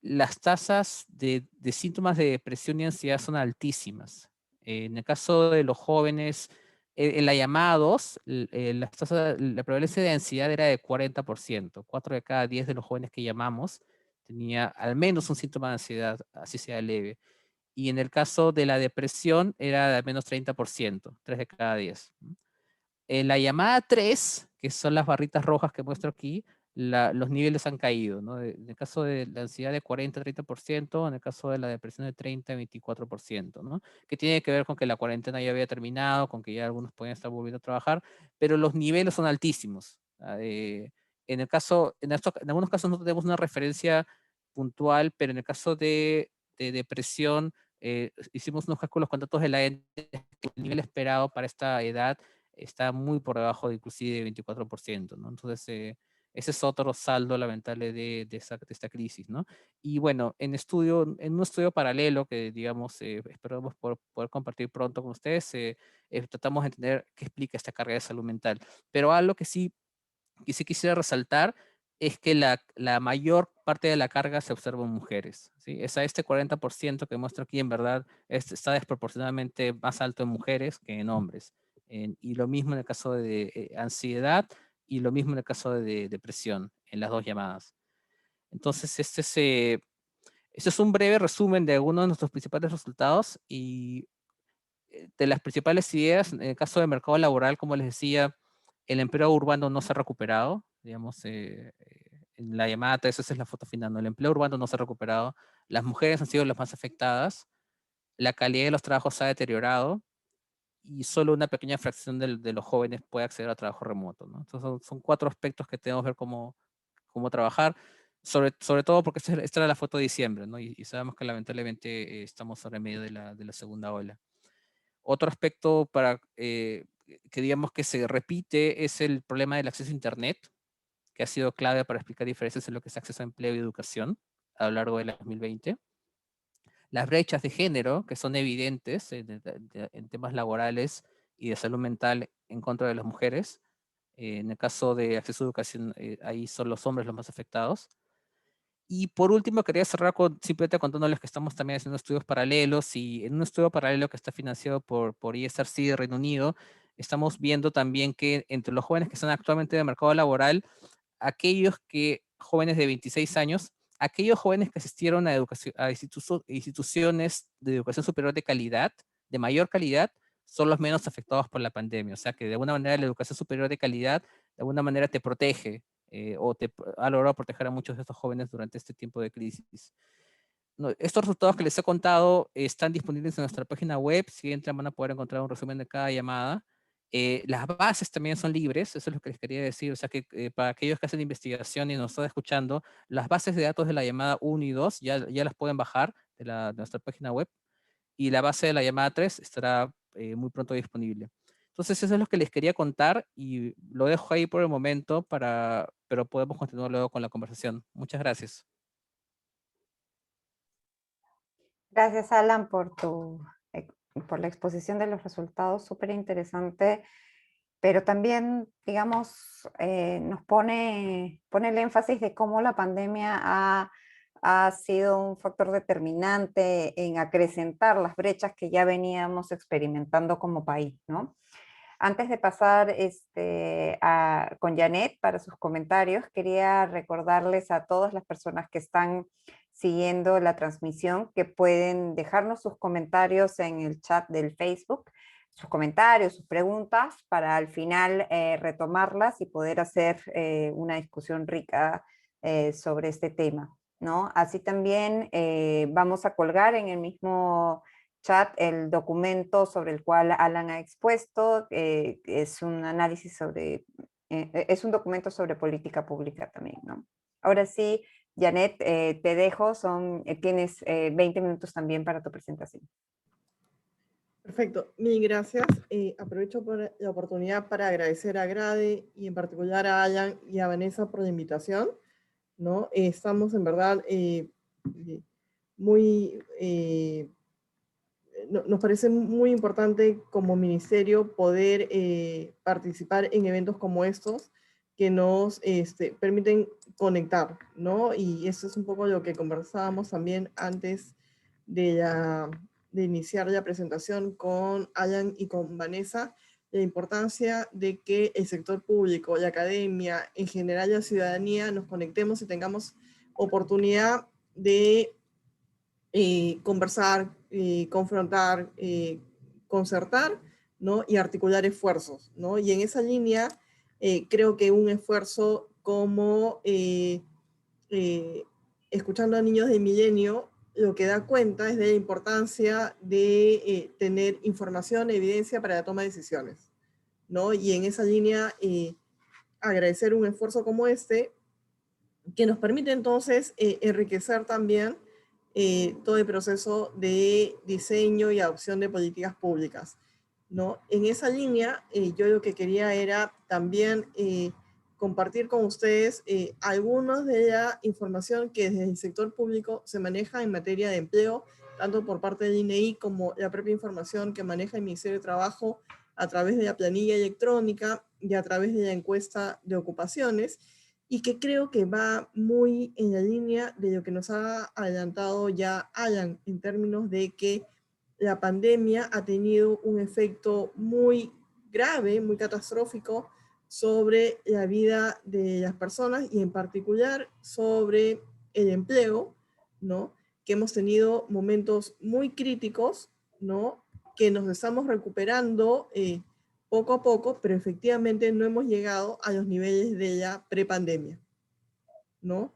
las tasas de síntomas de depresión y ansiedad son altísimas. En el caso de los jóvenes, en la llamada 2, la prevalencia de ansiedad era de 40%. 4 de cada 10 de los jóvenes que llamamos tenía al menos un síntoma de ansiedad, así sea leve. Y en el caso de la depresión era de al menos 30%, 3 de cada 10. En la llamada 3, que son las barritas rojas que muestro aquí, los niveles han caído, ¿no? En el caso de la ansiedad de 40-30%, en el caso de la depresión de 30-24%, ¿no? Que tiene que ver con que la cuarentena ya había terminado, con que ya algunos pueden estar volviendo a trabajar, pero los niveles son altísimos. En algunos casos no tenemos una referencia puntual, pero en el caso de depresión, hicimos unos cálculos con datos de la ENDE, que el nivel esperado para esta edad está muy por debajo de inclusive de 24%, ¿no? Entonces, ese es otro saldo lamentable de esta crisis, ¿no? Y bueno, en un estudio paralelo que, digamos, esperamos poder compartir pronto con ustedes, tratamos de entender qué explica esta carga de salud mental. Pero algo que sí quisiera resaltar es que la mayor parte de la carga se observa en mujeres, ¿sí? Es a este 40% que muestro aquí, en verdad, está desproporcionadamente más alto en mujeres que en hombres. Y lo mismo en el caso de ansiedad y lo mismo en el caso de depresión, en las dos llamadas. Entonces, este es un breve resumen de algunos de nuestros principales resultados y de las principales ideas. En el caso del mercado laboral, como les decía, el empleo urbano no se ha recuperado, digamos, en la llamada 3, esa es la foto final, ¿no? El empleo urbano no se ha recuperado, las mujeres han sido las más afectadas, la calidad de los trabajos se ha deteriorado y solo una pequeña fracción de los jóvenes puede acceder a trabajo remoto, ¿no? Entonces son cuatro aspectos que tenemos que ver cómo trabajar. sobre todo porque esta era la foto de diciembre, ¿no? Y sabemos que lamentablemente estamos ahora en medio de la segunda ola. Otro aspecto que digamos que se repite es el problema del acceso a Internet, que ha sido clave para explicar diferencias en lo que es acceso a empleo y educación a lo largo del 2020. Las brechas de género, que son evidentes en temas laborales y de salud mental en contra de las mujeres. En el caso de acceso a educación, ahí son los hombres los más afectados. Y por último, quería cerrar simplemente contándoles que estamos también haciendo estudios paralelos, y en un estudio paralelo que está financiado por ESRC de Reino Unido, estamos viendo también que entre los jóvenes que están actualmente en el mercado laboral, jóvenes de 26 años, aquellos jóvenes que asistieron a instituciones de educación superior de calidad, de mayor calidad, son los menos afectados por la pandemia. O sea que de alguna manera la educación superior de calidad, de alguna manera te protege, ha logrado proteger a muchos de estos jóvenes durante este tiempo de crisis. No, estos resultados que les he contado están disponibles en nuestra página web. Si entran van a poder encontrar un resumen de cada llamada. Las bases también son libres, eso es lo que les quería decir. O sea que para aquellos que hacen investigación y nos están escuchando, las bases de datos de la llamada 1 y 2 ya las pueden bajar de nuestra página web, y la base de la llamada 3 estará muy pronto disponible. Entonces eso es lo que les quería contar y lo dejo ahí por el momento, pero podemos continuar luego con la conversación. Muchas gracias. Gracias, Alan, por la exposición de los resultados, súper interesante, pero también, digamos, nos pone el énfasis de cómo la pandemia ha sido un factor determinante en acrecentar las brechas que ya veníamos experimentando como país, ¿no? Antes de pasar con Janet para sus comentarios, quería recordarles a todas las personas que están siguiendo la transmisión que pueden dejarnos sus comentarios en el chat del Facebook, sus comentarios, sus preguntas, para al final retomarlas y poder hacer una discusión rica sobre este tema, ¿no? Así también vamos a colgar en el mismo chat el documento sobre el cual Alan ha expuesto. Es un análisis es un documento sobre política pública también, ¿no? Ahora sí, Janet, te dejo, tienes 20 minutos también para tu presentación. Perfecto, mil gracias. Aprovecho por la oportunidad para agradecer a Grade y en particular a Alan y a Vanessa por la invitación, ¿no? Estamos en verdad muy... nos parece muy importante como ministerio poder participar en eventos como estos que nos permiten conectar, ¿no? Y eso es un poco lo que conversábamos también antes de iniciar la presentación con Alan y con Vanessa, la importancia de que el sector público, la academia, en general la ciudadanía, nos conectemos y tengamos oportunidad de conversar, confrontar, concertar, ¿no? Y articular esfuerzos, ¿no? Y en esa línea, creo que un esfuerzo como escuchando a Niños de Milenio, lo que da cuenta es de la importancia de tener información, evidencia para la toma de decisiones, ¿no? Y en esa línea, agradecer un esfuerzo como este, que nos permite entonces enriquecer también todo el proceso de diseño y adopción de políticas públicas, ¿no? En esa línea, yo lo que quería era también compartir con ustedes algunos de la información que desde el sector público se maneja en materia de empleo, tanto por parte del INEI como la propia información que maneja el Ministerio de Trabajo a través de la planilla electrónica y a través de la encuesta de ocupaciones, y que creo que va muy en la línea de lo que nos ha adelantado ya Alan, en términos de que la pandemia ha tenido un efecto muy grave, muy catastrófico sobre la vida de las personas y en particular sobre el empleo, ¿no? Que hemos tenido momentos muy críticos, ¿no? Que nos estamos recuperando poco a poco, pero efectivamente no hemos llegado a los niveles de la prepandemia, ¿no?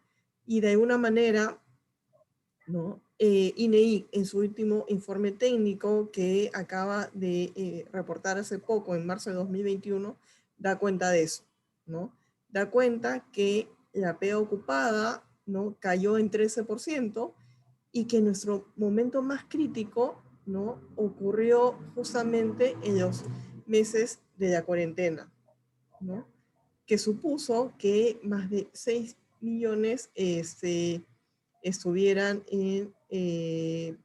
Y de alguna manera, ¿no? INEI, en su último informe técnico que acaba de reportar hace poco, en marzo de 2021, da cuenta de eso, ¿no? Da cuenta que la pega ocupada ¿no? Cayó en 13% y que nuestro momento más crítico, ¿no? Ocurrió justamente en los meses de la cuarentena, ¿no? Que supuso que más de 6 millones estuvieran en, que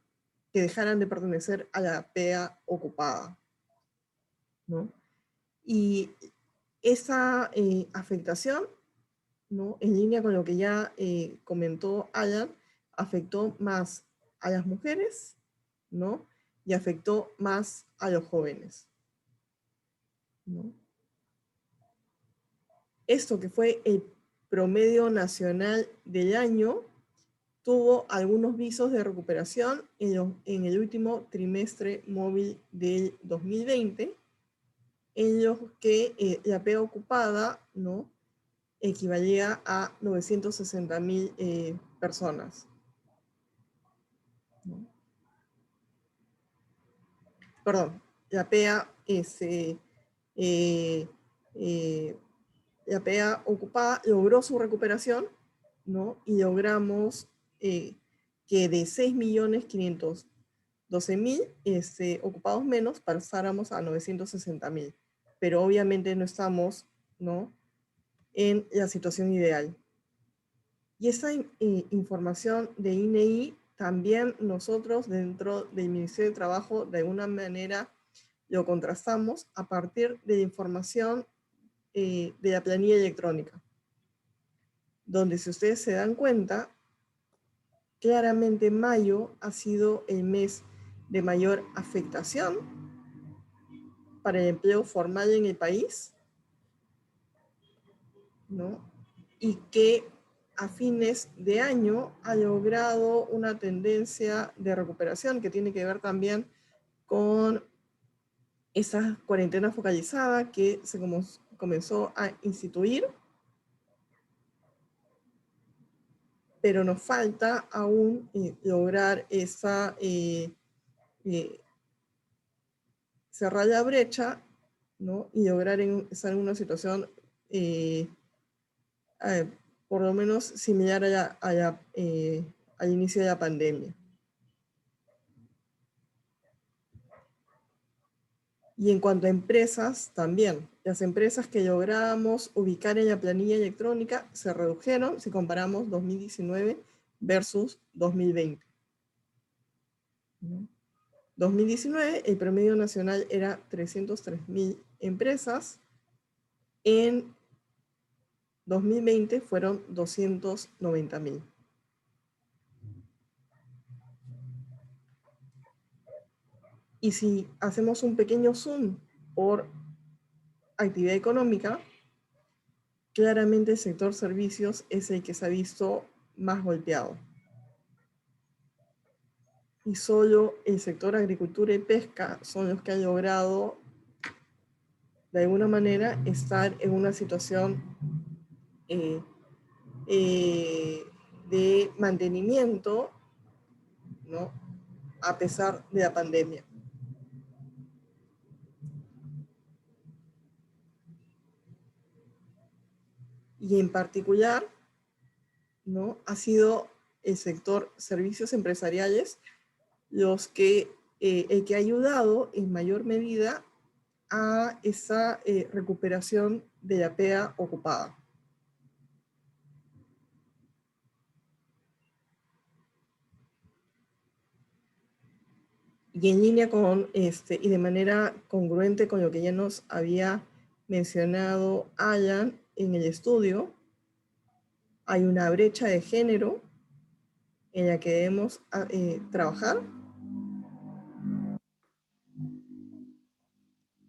dejaran de pertenecer a la PEA ocupada, ¿no? Y esa afectación, ¿no? En línea con lo que ya comentó Alan, afectó más a las mujeres, ¿no? Y afectó más a los jóvenes, ¿no? Esto que fue el promedio nacional del año tuvo algunos visos de recuperación en el último trimestre móvil del 2020, en los que la PEA ocupada, ¿no? Equivalía a 960.000 personas, ¿no? Perdón, la PEA, la PEA ocupada logró su recuperación, ¿no? Y logramos que de 6.512.000 ocupados menos pasáramos a 960.000. Pero obviamente no estamos, ¿no? En la situación ideal. Y esa información de INEI también nosotros dentro del Ministerio de Trabajo de alguna manera lo contrastamos a partir de la información de la planilla electrónica, donde si ustedes se dan cuenta, claramente mayo ha sido el mes de mayor afectación para el empleo formal en el país, ¿no? Y que a fines de año ha logrado una tendencia de recuperación que tiene que ver también con esa cuarentena focalizada que se comenzó a instituir, pero nos falta aún lograr esa, cerrar la brecha, ¿no? Y lograr estar en una situación por lo menos similar al inicio de la pandemia. Y en cuanto a empresas, también. Las empresas que logramos ubicar en la planilla electrónica se redujeron si comparamos 2019 versus 2020. 2019, el promedio nacional era 303.000 empresas. En 2020 fueron 290.000. Y si hacemos un pequeño zoom por actividad económica, claramente el sector servicios es el que se ha visto más golpeado. Y solo el sector agricultura y pesca son los que han logrado, de alguna manera, estar en una situación de mantenimiento, ¿no? A pesar de la pandemia. Y en particular, ¿no? Ha sido el sector servicios empresariales el que ha ayudado en mayor medida a esa recuperación de la PEA ocupada. Y en línea con y de manera congruente con lo que ya nos había mencionado Alan en el estudio, hay una brecha de género en la que debemos trabajar.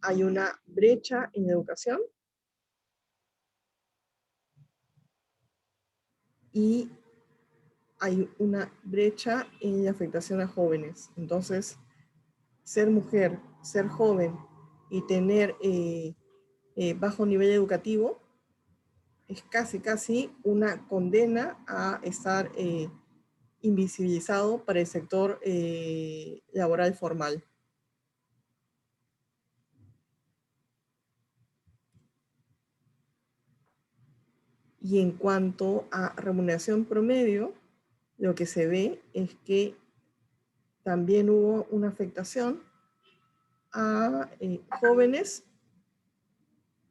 Hay una brecha en la educación y hay una brecha en la afectación a jóvenes. Entonces, ser mujer, ser joven y tener bajo nivel educativo es casi una condena a estar invisibilizado para el sector laboral formal. Y en cuanto a remuneración promedio, lo que se ve es que también hubo una afectación a jóvenes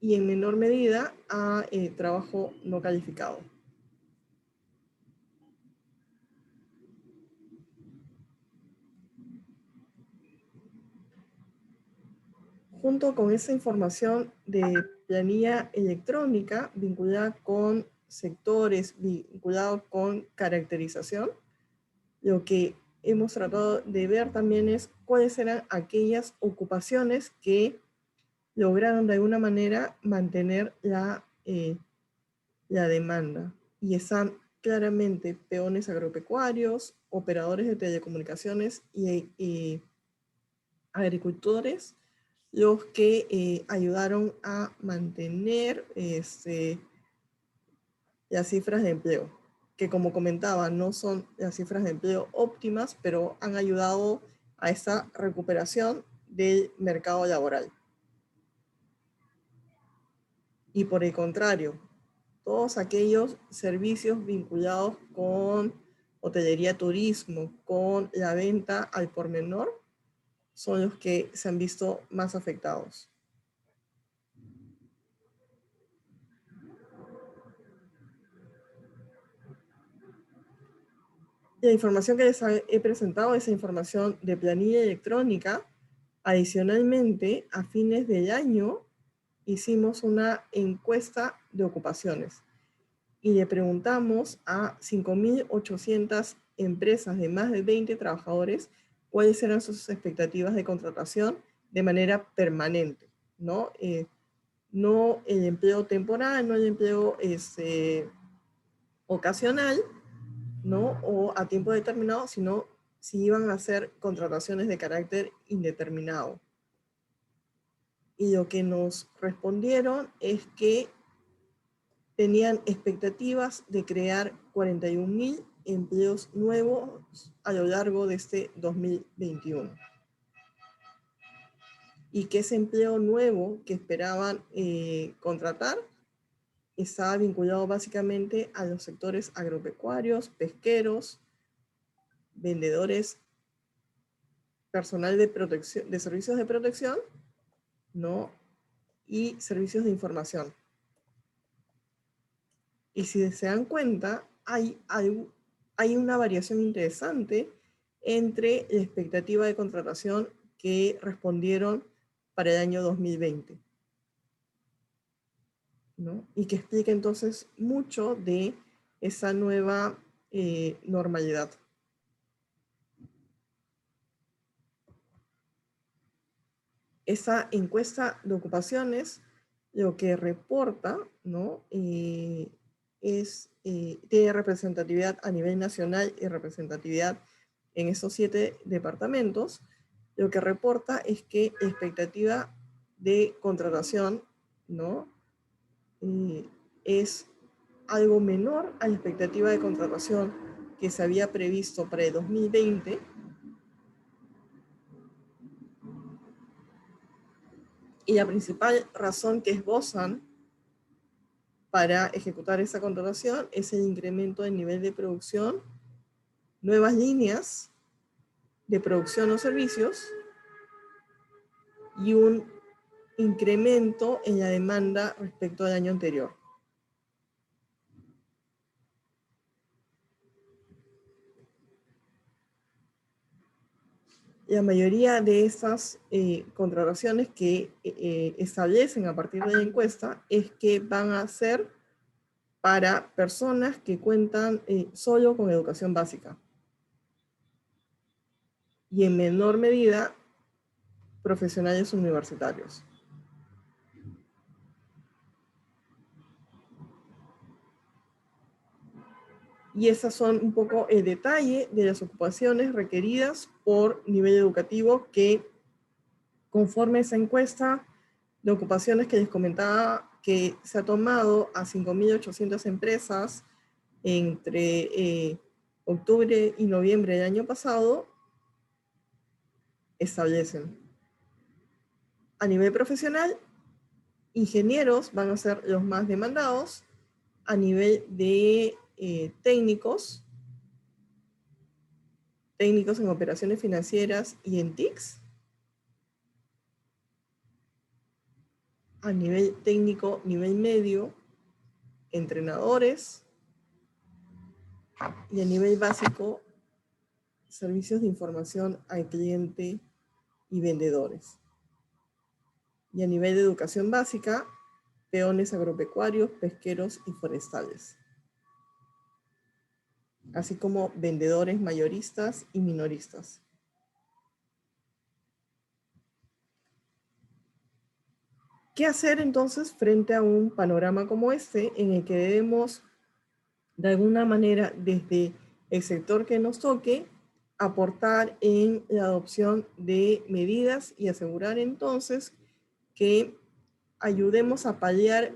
y en menor medida a trabajo no calificado. Junto con esa información de planilla electrónica vinculada con sectores, vinculados con caracterización, lo que hemos tratado de ver también es cuáles eran aquellas ocupaciones que lograron de alguna manera mantener la demanda. Y están claramente peones agropecuarios, operadores de telecomunicaciones y agricultores, los que ayudaron a mantener las cifras de empleo, que como comentaba, no son las cifras de empleo óptimas, pero han ayudado a esa recuperación del mercado laboral. Y por el contrario, todos aquellos servicios vinculados con hotelería, turismo, con la venta al por menor, son los que se han visto más afectados. La información que les he presentado es información de planilla electrónica. Adicionalmente, a fines del año, hicimos una encuesta de ocupaciones y le preguntamos a 5.800 empresas de más de 20 trabajadores cuáles eran sus expectativas de contratación de manera permanente, ¿no? No el empleo temporal, no el empleo ocasional, ¿no? O a tiempo determinado, sino si iban a hacer contrataciones de carácter indeterminado. Y lo que nos respondieron es que tenían expectativas de crear 41.000 empleos nuevos a lo largo de este 2021. Y que ese empleo nuevo que esperaban contratar estaba vinculado básicamente a los sectores agropecuarios, pesqueros, vendedores, personal de protección, de servicios de protección, ¿no? Y servicios de información. Y si se dan cuenta, hay una variación interesante entre la expectativa de contratación que respondieron para el año 2020, ¿no? Y que explica entonces mucho de esa nueva normalidad. Esa encuesta de ocupaciones lo que reporta, ¿no? Tiene representatividad a nivel nacional y representatividad en esos 7 departamentos. Lo que reporta es que la expectativa de contratación, ¿no? Es algo menor a la expectativa de contratación que se había previsto para el 2020. Y la principal razón que esbozan para ejecutar esa contratación es el incremento del nivel de producción, nuevas líneas de producción o servicios y un incremento en la demanda respecto al año anterior. La mayoría de esas contrataciones que establecen a partir de la encuesta es que van a ser para personas que cuentan solo con educación básica. Y en menor medida, profesionales universitarios. Y esas son un poco el detalle de las ocupaciones requeridas por nivel educativo que, conforme esa encuesta de ocupaciones que les comentaba, que se ha tomado a 5.800 empresas entre octubre y noviembre del año pasado, establecen. A nivel profesional, ingenieros van a ser los más demandados. a nivel de técnicos en operaciones financieras y en TICs, a nivel técnico, nivel medio, entrenadores, y a nivel básico, servicios de información al cliente y vendedores. Y a nivel de educación básica, peones agropecuarios, pesqueros y forestales, así como vendedores mayoristas y minoristas. ¿Qué hacer entonces frente a un panorama como este en el que debemos, de alguna manera, desde el sector que nos toque, aportar en la adopción de medidas y asegurar entonces que ayudemos a paliar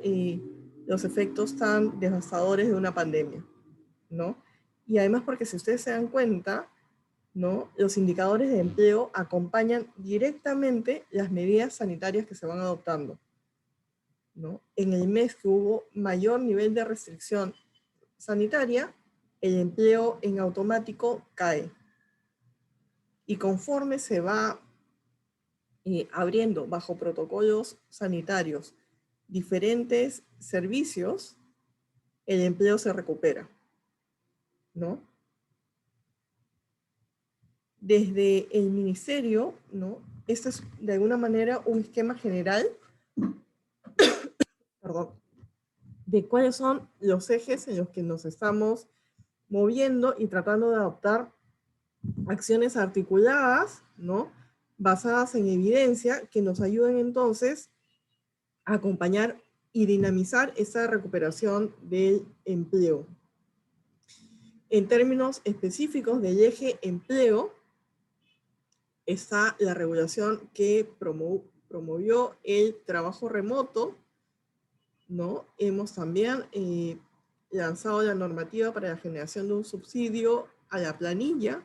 los efectos tan devastadores de una pandemia, ¿no? Y además porque si ustedes se dan cuenta, ¿no?, los indicadores de empleo acompañan directamente las medidas sanitarias que se van adoptando, ¿no? En el mes que hubo mayor nivel de restricción sanitaria, el empleo en automático cae. Y conforme se va abriendo bajo protocolos sanitarios diferentes servicios, el empleo se recupera, ¿no? Desde el ministerio, ¿no?, este es de alguna manera un esquema general perdón, de cuáles son los ejes en los que nos estamos moviendo y tratando de adoptar acciones articuladas, ¿no?, basadas en evidencia que nos ayuden entonces a acompañar y dinamizar esa recuperación del empleo. En términos específicos del eje empleo, está la regulación que promovió el trabajo remoto, ¿no? Hemos también lanzado la normativa para la generación de un subsidio a la planilla,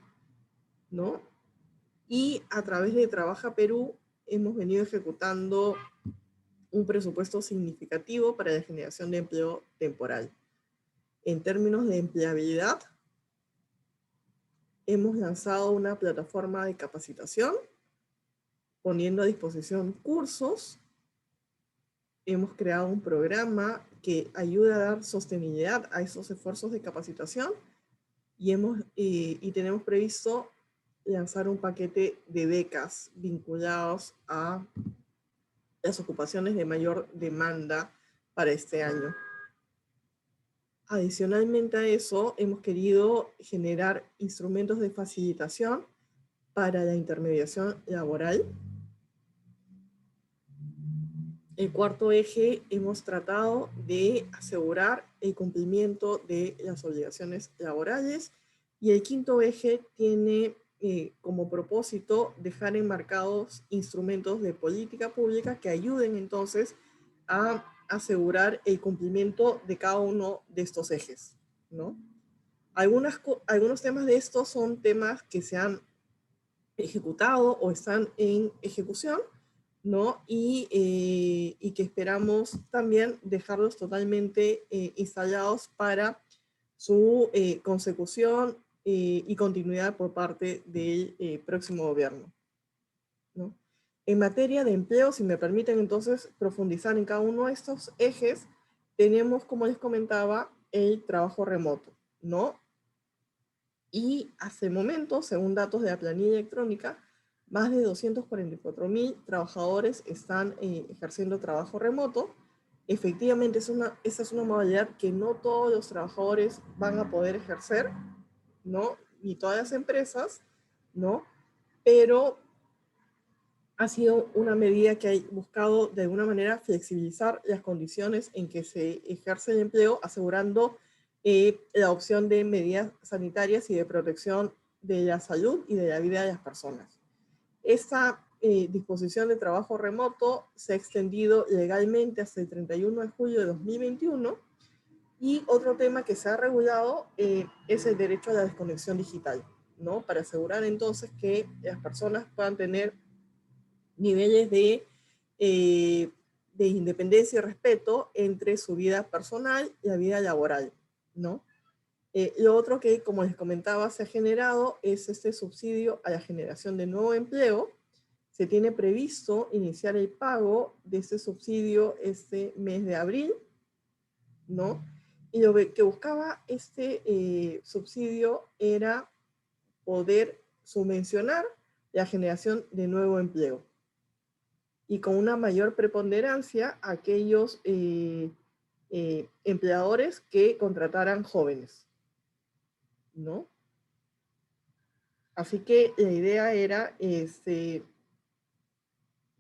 ¿no? Y a través de Trabaja Perú hemos venido ejecutando un presupuesto significativo para la generación de empleo temporal. En términos de empleabilidad, hemos lanzado una plataforma de capacitación, poniendo a disposición cursos. Hemos creado un programa que ayuda a dar sostenibilidad a esos esfuerzos de capacitación y tenemos previsto lanzar un paquete de becas vinculados a las ocupaciones de mayor demanda para este año. Adicionalmente a eso, hemos querido generar instrumentos de facilitación para la intermediación laboral. El cuarto eje, hemos tratado de asegurar el cumplimiento de las obligaciones laborales. Y el quinto eje tiene como propósito dejar enmarcados instrumentos de política pública que ayuden entonces a asegurar el cumplimiento de cada uno de estos ejes, ¿no? Algunos temas de estos son temas que se han ejecutado o están en ejecución, ¿no? Y que esperamos también dejarlos totalmente instalados para su consecución y continuidad por parte del próximo gobierno, ¿no? En materia de empleo, si me permiten entonces profundizar en cada uno de estos ejes, tenemos, como les comentaba, el trabajo remoto, ¿no? Y hasta el momento, según datos de la planilla electrónica, más de 244.000 trabajadores están ejerciendo trabajo remoto. Efectivamente, esa es una modalidad que no todos los trabajadores van a poder ejercer, ¿no? Ni todas las empresas, ¿no? Pero ha sido una medida que ha buscado de alguna manera flexibilizar las condiciones en que se ejerce el empleo, asegurando la opción de medidas sanitarias y de protección de la salud y de la vida de las personas. Esta disposición de trabajo remoto se ha extendido legalmente hasta el 31 de julio de 2021 y otro tema que se ha regulado es el derecho a la desconexión digital, ¿no? Para asegurar entonces que las personas puedan tener niveles de independencia y respeto entre su vida personal y la vida laboral, ¿no? Lo otro que, como les comentaba, se ha generado es este subsidio a la generación de nuevo empleo. Se tiene previsto iniciar el pago de este subsidio este mes de abril, ¿no? Y lo que buscaba este subsidio era poder subvencionar la generación de nuevo empleo y con una mayor preponderancia a aquellos empleadores que contrataran jóvenes, ¿no? Así que la idea era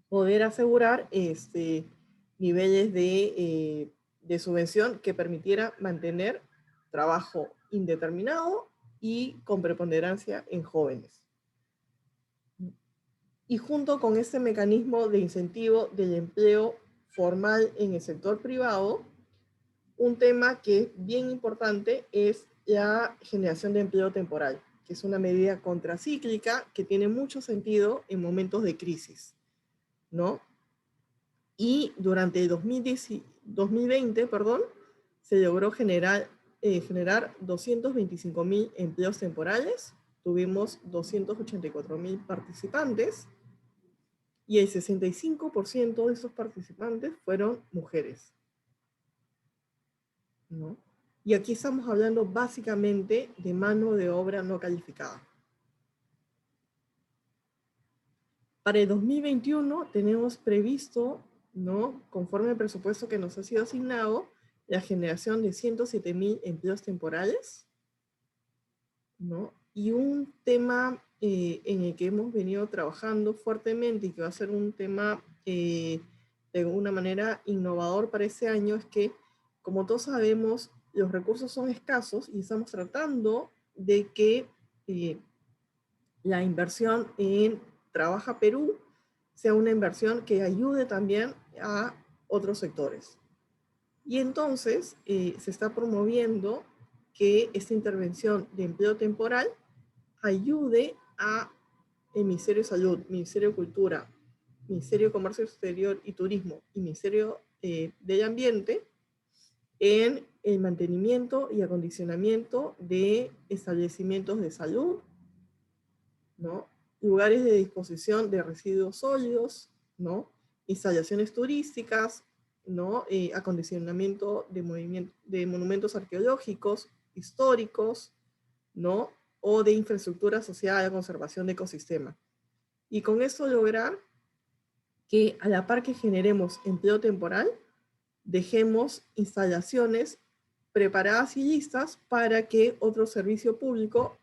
poder asegurar niveles de subvención que permitiera mantener trabajo indeterminado y con preponderancia en jóvenes. Y junto con este mecanismo de incentivo del empleo formal en el sector privado, un tema que es bien importante es la generación de empleo temporal, que es una medida contracíclica que tiene mucho sentido en momentos de crisis, ¿no? Y durante el 2020, se logró generar 225.000 empleos temporales, tuvimos 284.000 participantes, y el 65% de esos participantes fueron mujeres, ¿no? Y aquí estamos hablando básicamente de mano de obra no calificada. Para el 2021 tenemos previsto, ¿no?, conforme al presupuesto que nos ha sido asignado, la generación de 107.000 empleos temporales, ¿no? Y un tema en el que hemos venido trabajando fuertemente y que va a ser un tema de una manera innovador para este año es que, como todos sabemos, los recursos son escasos y estamos tratando de que la inversión en Trabaja Perú sea una inversión que ayude también a otros sectores. Y entonces se está promoviendo que esta intervención de empleo temporal ayude a el Ministerio de Salud, Ministerio de Cultura, Ministerio de Comercio Exterior y Turismo y Ministerio del Ambiente en el mantenimiento y acondicionamiento de establecimientos de salud, ¿no?, lugares de disposición de residuos sólidos, ¿no?, instalaciones turísticas, ¿no?, acondicionamiento de monumentos arqueológicos, históricos, ¿no?, o de infraestructura social de conservación de ecosistemas. Y con eso lograr que a la par que generemos empleo temporal, dejemos instalaciones preparadas y listas para que otro servicio público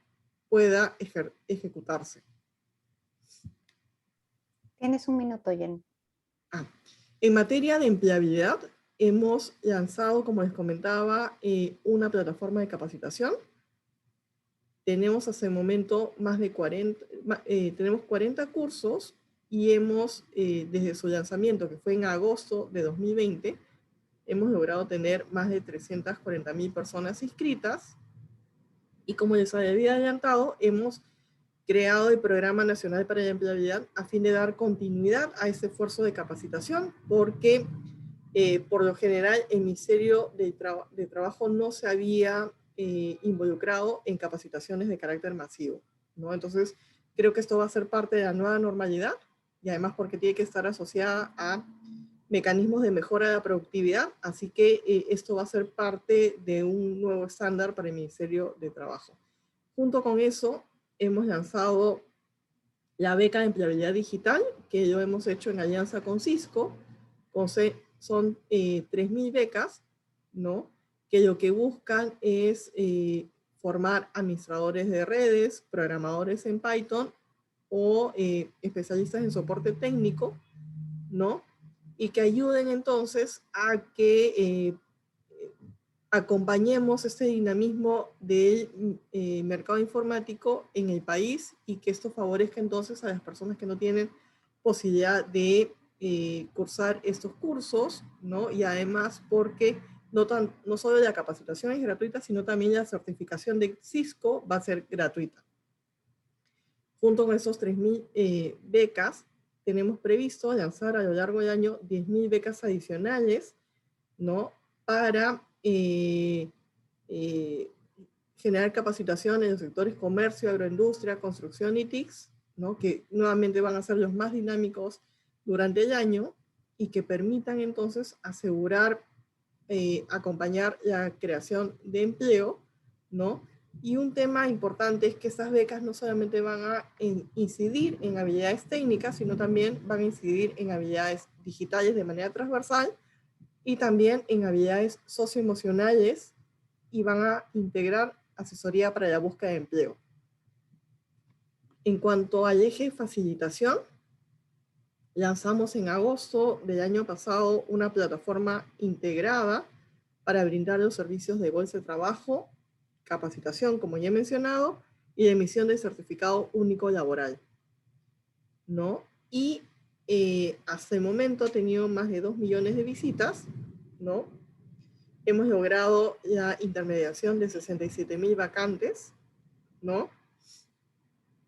pueda ejecutarse. Tienes un minuto, Jenny. En materia de empleabilidad, hemos lanzado, como les comentaba, una plataforma de capacitación. Tenemos hasta el momento tenemos 40 cursos y hemos, desde su lanzamiento, que fue en agosto de 2020, hemos logrado tener más de 340.000 personas inscritas. Y como les había adelantado, hemos creado el Programa Nacional para la Empleabilidad a fin de dar continuidad a este esfuerzo de capacitación, porque por lo general el Ministerio de Trabajo no se había involucrado en capacitaciones de carácter masivo, ¿no? Entonces, creo que esto va a ser parte de la nueva normalidad y además porque tiene que estar asociada a mecanismos de mejora de la productividad, así que esto va a ser parte de un nuevo estándar para el Ministerio de Trabajo. Junto con eso, hemos lanzado la beca de empleabilidad digital, que lo hemos hecho en alianza con Cisco. Son 3.000 becas, ¿no?, que lo que buscan es formar administradores de redes, programadores en Python o especialistas en soporte técnico, ¿no?, y que ayuden entonces a que acompañemos este dinamismo del mercado informático en el país y que esto favorezca entonces a las personas que no tienen posibilidad de cursar estos cursos, ¿no? Y además porque no solo la capacitación es gratuita, sino también la certificación de Cisco va a ser gratuita. Junto con esos 3.000 becas, tenemos previsto lanzar a lo largo del año 10.000 becas adicionales, ¿no? Para generar capacitación en los sectores comercio, agroindustria, construcción y TICs, ¿no? Que nuevamente van a ser los más dinámicos durante el año y que permitan entonces asegurar, acompañar la creación de empleo, ¿no? Y un tema importante es que estas becas no solamente van a incidir en habilidades técnicas, sino también van a incidir en habilidades digitales de manera transversal y también en habilidades socioemocionales, y van a integrar asesoría para la búsqueda de empleo. En cuanto al eje facilitación, lanzamos en agosto del año pasado una plataforma integrada para brindar los servicios de bolsa de trabajo, capacitación, como ya he mencionado, y de emisión de certificado único laboral, ¿no? Y hasta el momento ha tenido más de 2 millones de visitas, ¿no? Hemos logrado la intermediación de 67.000 vacantes, ¿no?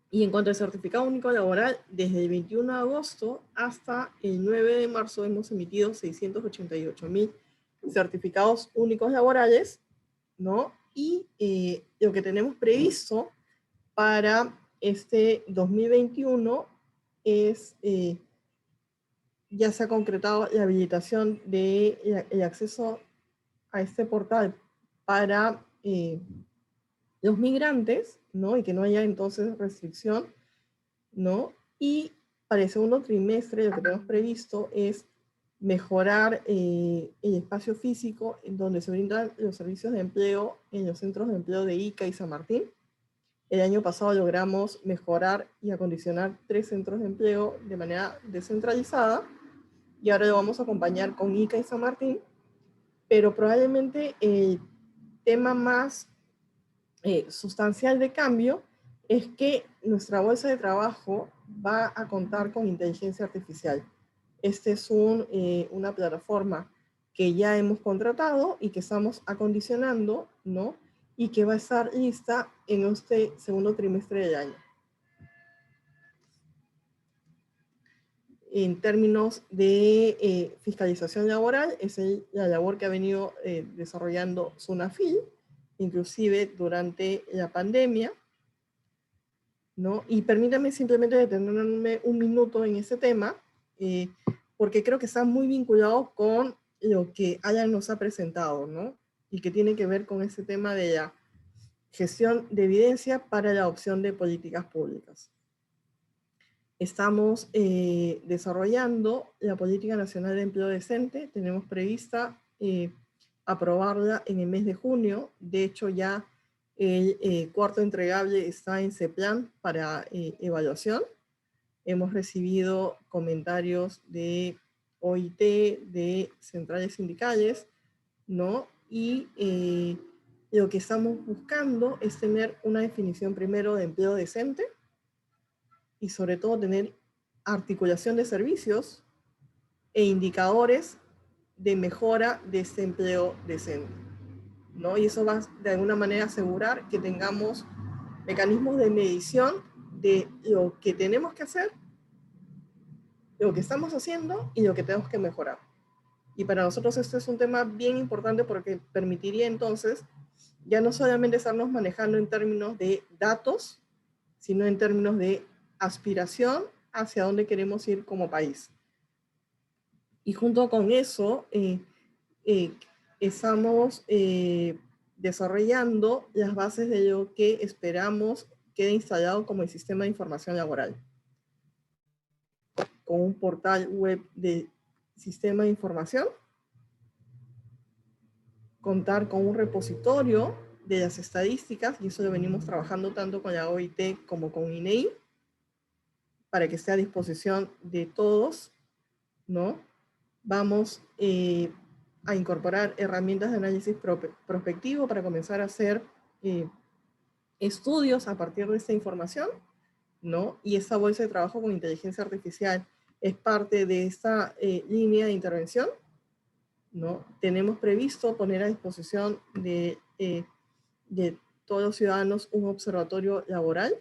Y en cuanto al certificado único laboral, desde el 21 de agosto hasta el 9 de marzo hemos emitido 688.000 certificados únicos laborales, ¿no? Y lo que tenemos previsto para este 2021 es, ya se ha concretado la habilitación del acceso a este portal para los migrantes, ¿no? Y que no haya entonces restricción, ¿no? Y para el segundo trimestre lo que tenemos previsto es mejorar el espacio físico en donde se brindan los servicios de empleo en los centros de empleo de Ica y San Martín. El año pasado logramos mejorar y acondicionar 3 centros de empleo de manera descentralizada, y ahora lo vamos a acompañar con Ica y San Martín, pero probablemente el tema más sustancial de cambio es que nuestra bolsa de trabajo va a contar con inteligencia artificial. Esta es una plataforma que ya hemos contratado y que estamos acondicionando, ¿no? Y que va a estar lista en este segundo trimestre del año. En términos de fiscalización laboral, es la labor que ha venido desarrollando SUNAFIL, inclusive durante la pandemia, ¿no? Y permítame simplemente detenerme un minuto en ese tema, porque creo que está muy vinculado con lo que Alan nos ha presentado, ¿no? Y que tiene que ver con ese tema de la gestión de evidencia para la adopción de políticas públicas. Estamos desarrollando la Política Nacional de Empleo Decente. Tenemos prevista aprobarla en el mes de junio. De hecho, ya el cuarto entregable está en CEPLAN para evaluación. Hemos recibido comentarios de OIT, de centrales sindicales, ¿no? Y lo que estamos buscando es tener una definición primero de empleo decente, y sobre todo tener articulación de servicios e indicadores de mejora de este empleo decente, ¿no? Y eso va de alguna manera a asegurar que tengamos mecanismos de medición de lo que tenemos que hacer, lo que estamos haciendo y lo que tenemos que mejorar. Y para nosotros este es un tema bien importante porque permitiría entonces ya no solamente estarnos manejando en términos de datos, sino en términos de aspiración hacia dónde queremos ir como país. Y junto con eso, estamos desarrollando las bases de lo que esperamos quede instalado como el sistema de información laboral, con un portal web de sistema de información, contar con un repositorio de las estadísticas, y eso lo venimos trabajando tanto con la OIT como con INEI, para que esté a disposición de todos, ¿no? Vamos a incorporar herramientas de análisis prospectivo para comenzar a hacer estudios a partir de esta información, ¿no? Y esta bolsa de trabajo con inteligencia artificial es parte de esta línea de intervención, ¿no? Tenemos previsto poner a disposición de todos los ciudadanos un observatorio laboral,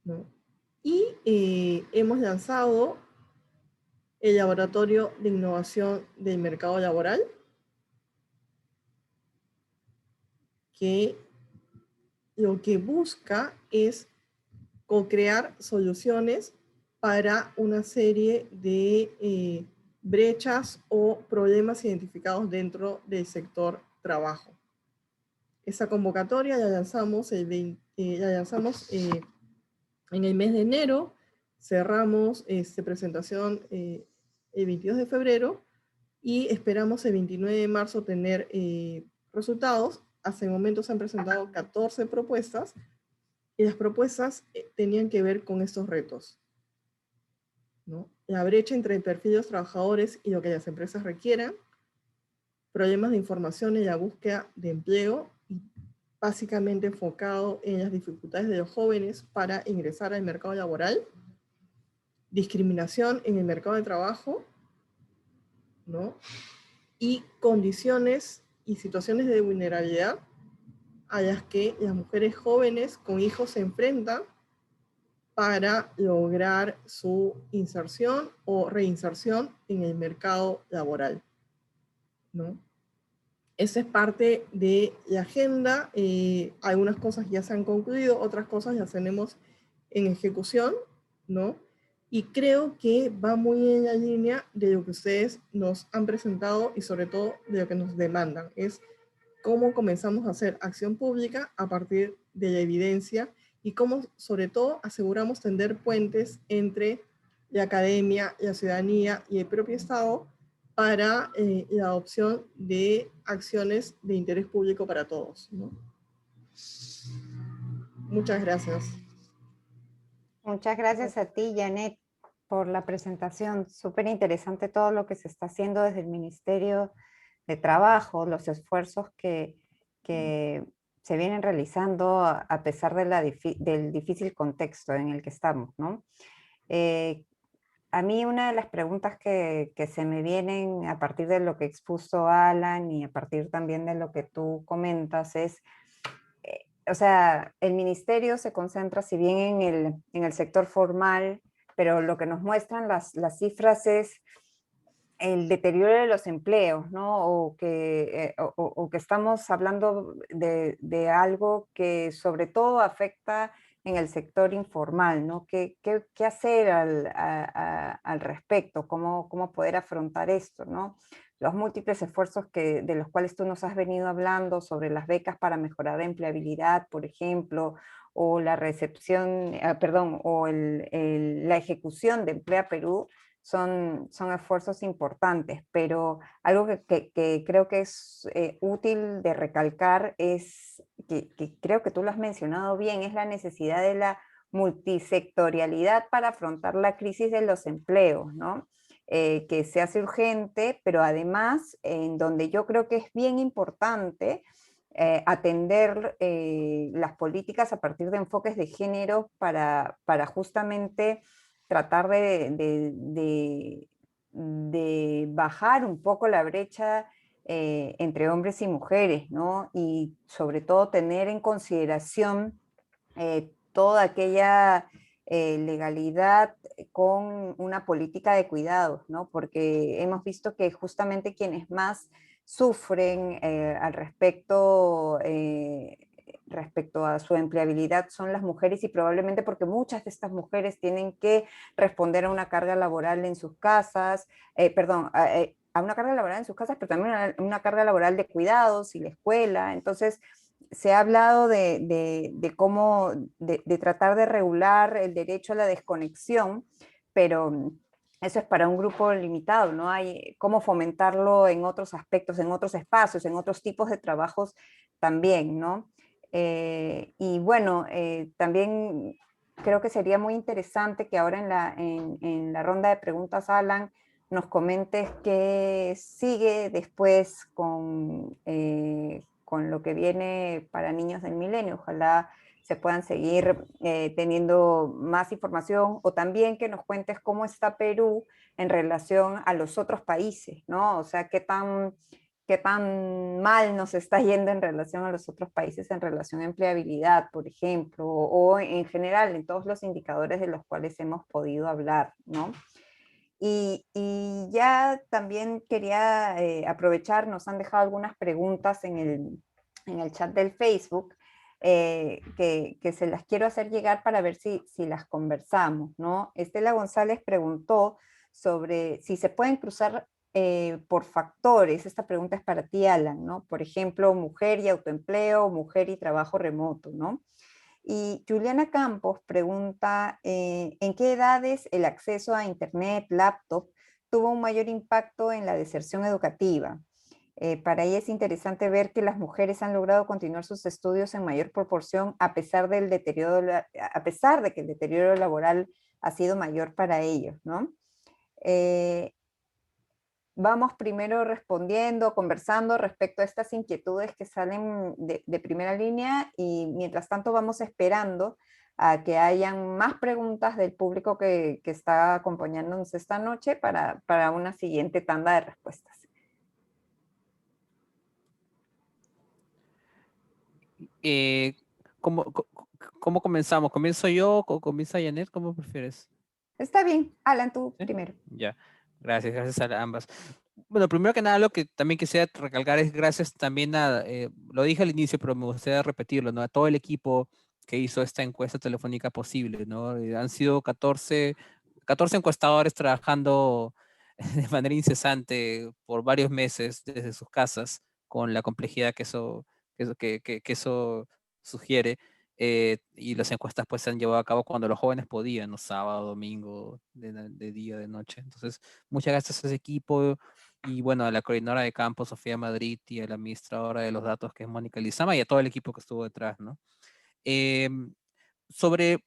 ¿no? Y hemos lanzado el Laboratorio de Innovación del Mercado Laboral, que lo que busca es co-crear soluciones para una serie de brechas o problemas identificados dentro del sector trabajo. Esa convocatoria la lanzamos, en el mes de enero, cerramos presentación el 22 de febrero y esperamos el 29 de marzo tener resultados. Hasta el momento se han presentado 14 propuestas y las propuestas tenían que ver con estos retos, ¿no? La brecha entre el perfil de los trabajadores y lo que las empresas requieran, problemas de información en la búsqueda de empleo, y básicamente enfocado en las dificultades de los jóvenes para ingresar al mercado laboral, discriminación en el mercado de trabajo, ¿no? Y condiciones y situaciones de vulnerabilidad a las que las mujeres jóvenes con hijos se enfrentan para lograr su inserción o reinserción en el mercado laboral, ¿no? Esa es parte de la agenda. Algunas cosas ya se han concluido, otras cosas las tenemos en ejecución, ¿no? Y creo que va muy en la línea de lo que ustedes nos han presentado y sobre todo de lo que nos demandan. Es cómo comenzamos a hacer acción pública a partir de la evidencia y cómo, sobre todo, aseguramos tender puentes entre la academia, la ciudadanía y el propio Estado para la adopción de acciones de interés público para todos, ¿no? Muchas gracias. Muchas gracias a ti, Janet, por la presentación. Súper interesante todo lo que se está haciendo desde el Ministerio de Trabajo, los esfuerzos que se vienen realizando a pesar de del difícil contexto en el que estamos, ¿no? A mí una de las preguntas que se me vienen a partir de lo que expuso Alan y a partir también de lo que tú comentas es, o sea, el ministerio se concentra, si bien en el sector formal, pero lo que nos muestran las cifras es el deterioro de los empleos, ¿no? O que estamos hablando de algo que sobre todo afecta en el sector informal, ¿no? ¿Qué hacer al respecto? ¿Cómo poder afrontar esto, ¿no? Los múltiples esfuerzos de los cuales tú nos has venido hablando sobre las becas para mejorar la empleabilidad, por ejemplo, o la recepción, perdón, o la ejecución de Emplea Perú, son esfuerzos importantes, pero algo que creo que es útil de recalcar es, que creo que tú lo has mencionado bien, es la necesidad de la multisectorialidad para afrontar la crisis de los empleos, ¿no? Que se hace urgente, pero además en donde yo creo que es bien importante atender las políticas a partir de enfoques de género para justamente tratar de bajar un poco la brecha entre hombres y mujeres, ¿no? Y sobre todo tener en consideración toda aquella legalidad con una política de cuidados, ¿no? Porque hemos visto que justamente quienes más sufren respecto a su empleabilidad son las mujeres, y probablemente porque muchas de estas mujeres tienen que responder a una carga laboral en sus casas, a una carga laboral en sus casas, pero también a una carga laboral de cuidados y la escuela. Entonces, se ha hablado de cómo, de tratar de regular el derecho a la desconexión, pero eso es para un grupo limitado, ¿no? Hay cómo fomentarlo en otros aspectos, en otros espacios, en otros tipos de trabajos también, ¿no? Y bueno, también creo que sería muy interesante que ahora en la ronda de preguntas, Alan, nos comentes qué sigue después con lo que viene para Niños del Milenio. Ojalá se puedan seguir teniendo más información, o también que nos cuentes cómo está Perú en relación a los otros países, ¿no? O sea, qué tan mal nos está yendo en relación a los otros países en relación a empleabilidad, por ejemplo, o en general en todos los indicadores de los cuales hemos podido hablar, ¿no? Y ya también quería aprovechar, nos han dejado algunas preguntas en el chat del Facebook, que se las quiero hacer llegar para ver si las conversamos, ¿no? Estela González preguntó sobre si se pueden cruzar por factores. Esta pregunta es para ti, Alan, ¿no? Por ejemplo, mujer y autoempleo, mujer y trabajo remoto, ¿no? Y Juliana Campos pregunta, ¿en qué edades el acceso a Internet, laptop, tuvo un mayor impacto en la deserción educativa? Para ella es interesante ver que las mujeres han logrado continuar sus estudios en mayor proporción a pesar del deterioro, a pesar de que el deterioro laboral ha sido mayor para ellos, ¿no? Vamos primero respondiendo, conversando respecto a estas inquietudes que salen de primera línea y mientras tanto vamos esperando a que hayan más preguntas del público que está acompañándonos esta noche para una siguiente tanda de respuestas. ¿Cómo comenzamos? ¿Comienzo yo o comienza Janet? ¿Cómo prefieres? Está bien, Alan, tú ¿Sí? primero. Ya, gracias a ambas. Bueno, primero que nada, lo que también quisiera recalcar es gracias también a, lo dije al inicio, pero me gustaría repetirlo, ¿no? A todo el equipo que hizo esta encuesta telefónica posible, ¿no? Han sido 14 encuestadores trabajando de manera incesante por varios meses desde sus casas, con la complejidad que eso sugiere. Y las encuestas pues se han llevado a cabo cuando los jóvenes podían, ¿no? Sábado, domingo, de día, de noche. Entonces, muchas gracias a ese equipo y bueno, a la coordinadora de campo, Sofía Madrid, y a la administradora de los datos, que es Mónica Lizama, y a todo el equipo que estuvo detrás, ¿no? Sobre,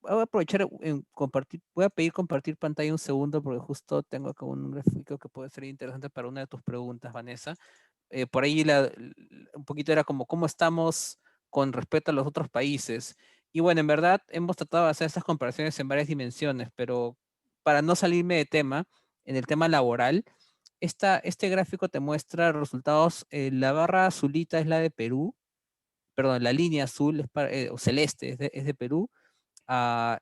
voy a aprovechar en compartir, voy a pedir compartir pantalla un segundo porque justo tengo acá un gráfico que puede ser interesante para una de tus preguntas, Vanessa. Por ahí un poquito era como cómo estamos con respecto a los otros países. Y bueno, en verdad hemos tratado de hacer estas comparaciones en varias dimensiones, pero para no salirme de tema, en el tema laboral, este gráfico te muestra resultados. La barra azulita es la de Perú, perdón, la línea azul o celeste es de Perú.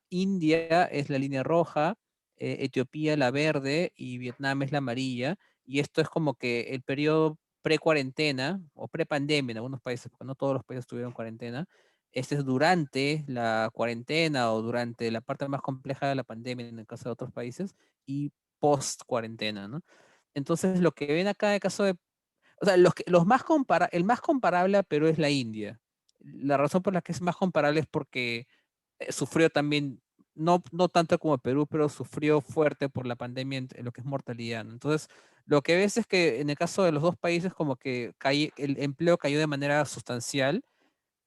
India es la línea roja, Etiopía la verde y Vietnam es la amarilla. Y esto es como que el periodo pre-cuarentena o pre-pandemia en algunos países, porque no todos los países tuvieron cuarentena. Este es durante la cuarentena o durante la parte más compleja de la pandemia en el caso de otros países y post-cuarentena, ¿no? Entonces, lo que ven acá en el caso de, o sea, el más comparable a Perú es la India. La razón por la que es más comparable es porque sufrió también, no tanto como Perú, pero sufrió fuerte por la pandemia en lo que es mortalidad, ¿no? Entonces, lo que ves es que en el caso de los dos países como que el empleo cayó de manera sustancial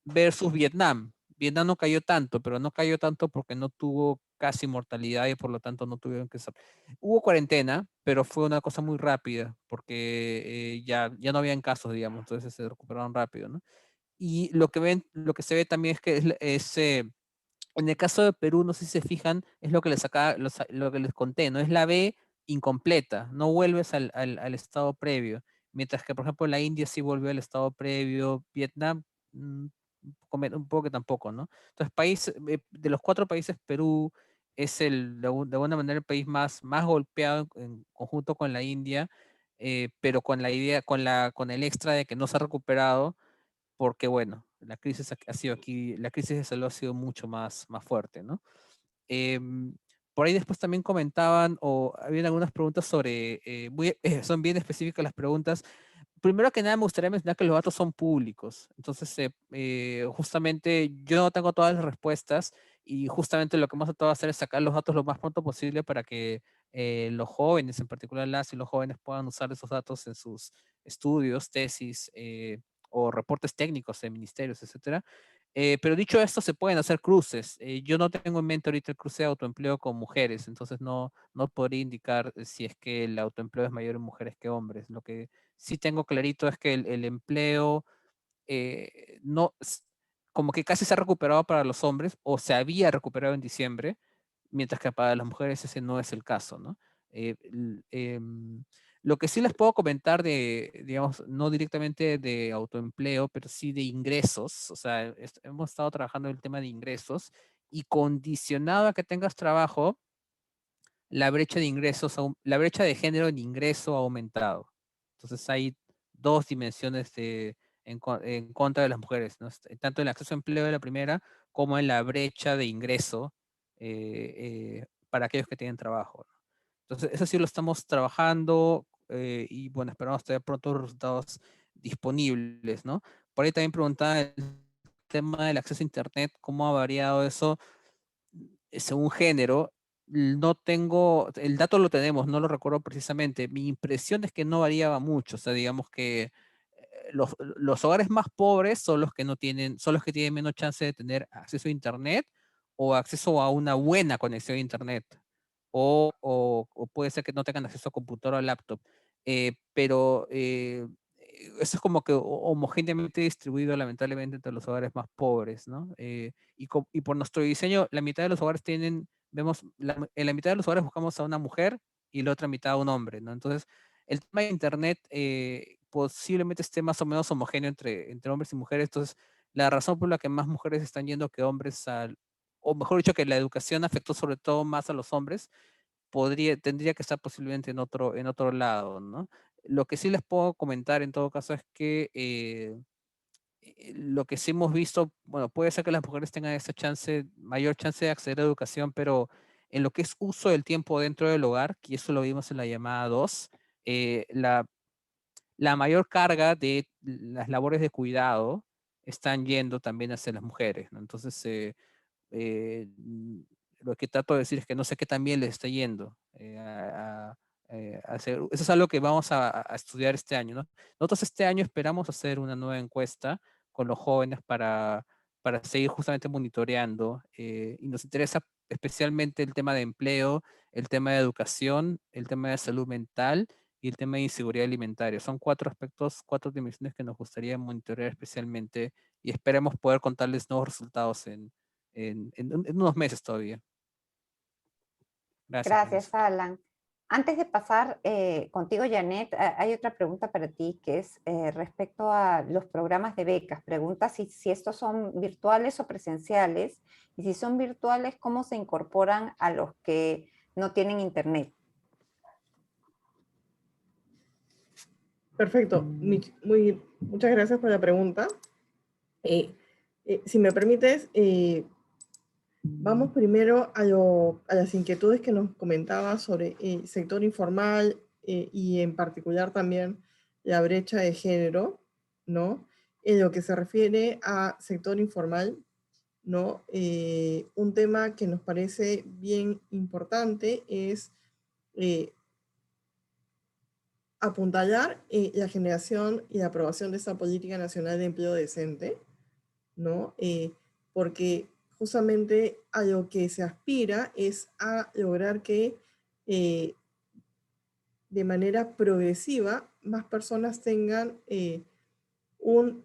versus Vietnam. Vietnam no cayó tanto, pero no cayó tanto porque no tuvo casi mortalidad y por lo tanto no tuvieron que... Hubo cuarentena, pero fue una cosa muy rápida porque ya no habían casos, digamos, entonces se recuperaron rápido, ¿no? Y lo que se ve también es que en el caso de Perú, no sé si se fijan, es lo que lo que les conté, ¿no? Es la B incompleta, no vuelves al estado previo. Mientras que, por ejemplo, la India sí volvió al estado previo, Vietnam, un poco que tampoco, ¿no? Entonces, de los 4 países, Perú es de alguna manera el país más golpeado en conjunto con la India, pero con la idea, con el extra de que no se ha recuperado porque bueno, la crisis ha sido aquí, la crisis de salud ha sido mucho más fuerte, ¿no? Em, por ahí después también comentaban o habían algunas preguntas sobre, son bien específicas las preguntas. Primero que nada me gustaría mencionar que los datos son públicos, entonces justamente yo no tengo todas las respuestas y justamente lo que hemos tratado de hacer es sacar los datos lo más pronto posible para que los jóvenes, en particular las y los jóvenes, puedan usar esos datos en sus estudios, tesis o reportes técnicos de ministerios, etcétera. Pero dicho esto, se pueden hacer cruces. Yo no tengo en mente ahorita el cruce de autoempleo con mujeres, entonces no podría indicar si es que el autoempleo es mayor en mujeres que hombres. Lo que sí tengo clarito es que el empleo no, como que casi se ha recuperado para los hombres o se había recuperado en diciembre, mientras que para las mujeres ese no es el caso, ¿no? Lo que sí les puedo comentar de, digamos, no directamente de autoempleo, pero sí de ingresos, o sea, hemos estado trabajando en el tema de ingresos y condicionado a que tengas trabajo, la brecha de ingresos, la brecha de género en ingreso ha aumentado. Entonces hay dos dimensiones en contra de las mujeres, ¿no? Tanto en el acceso a empleo de la primera como en la brecha de ingreso para aquellos que tienen trabajo, ¿no? Entonces, eso sí lo estamos trabajando y bueno, esperamos tener pronto los resultados disponibles, ¿no? Por ahí también preguntaba el tema del acceso a Internet, cómo ha variado eso según género. No tengo, el dato lo tenemos, no lo recuerdo precisamente. Mi impresión es que no variaba mucho, o sea, digamos que los hogares más pobres son los que no tienen, son los que tienen menos chance de tener acceso a Internet o acceso a una buena conexión a Internet. O puede ser que no tengan acceso a computadora o laptop. Pero eso es como que homogéneamente distribuido lamentablemente entre los hogares más pobres, ¿no? Y por nuestro diseño, la mitad de los hogares tienen, vemos, en la mitad de los hogares buscamos a una mujer y la otra mitad a un hombre, ¿no? Entonces, el tema de Internet posiblemente esté más o menos homogéneo entre hombres y mujeres. Entonces, la razón por la que más mujeres están yendo que hombres o mejor dicho, que la educación afectó sobre todo más a los hombres, tendría que estar posiblemente en otro lado, ¿no? Lo que sí les puedo comentar en todo caso es que lo que sí hemos visto, bueno, puede ser que las mujeres tengan esa chance, mayor chance de acceder a educación, pero en lo que es uso del tiempo dentro del hogar, que eso lo vimos en la llamada 2, la mayor carga de las labores de cuidado están yendo también hacia las mujeres, ¿no? Entonces, lo que trato de decir es que no sé qué también les está yendo a hacer. Eso es algo que vamos a estudiar este año, ¿no? Nosotros este año esperamos hacer una nueva encuesta con los jóvenes para seguir justamente monitoreando y nos interesa especialmente el tema de empleo, el tema de educación, el tema de salud mental y el tema de inseguridad alimentaria. Son cuatro aspectos, cuatro dimensiones que nos gustaría monitorear especialmente y esperemos poder contarles nuevos resultados en unos meses todavía. Gracias, Gracias, Vanessa. Alan. Antes de pasar contigo, Janet, hay otra pregunta para ti que es respecto a los programas de becas. Pregunta si estos son virtuales o presenciales y si son virtuales, ¿cómo se incorporan a los que no tienen internet? Perfecto. Muchas gracias por la pregunta. Si me permites, vamos primero a las inquietudes que nos comentaba sobre el sector informal y en particular también la brecha de género, ¿no? En lo que se refiere a sector informal, ¿no? Un tema que nos parece bien importante es apuntalar la generación y la aprobación de esta política nacional de empleo decente, ¿no? Porque justamente a lo que se aspira es a lograr que de manera progresiva más personas tengan un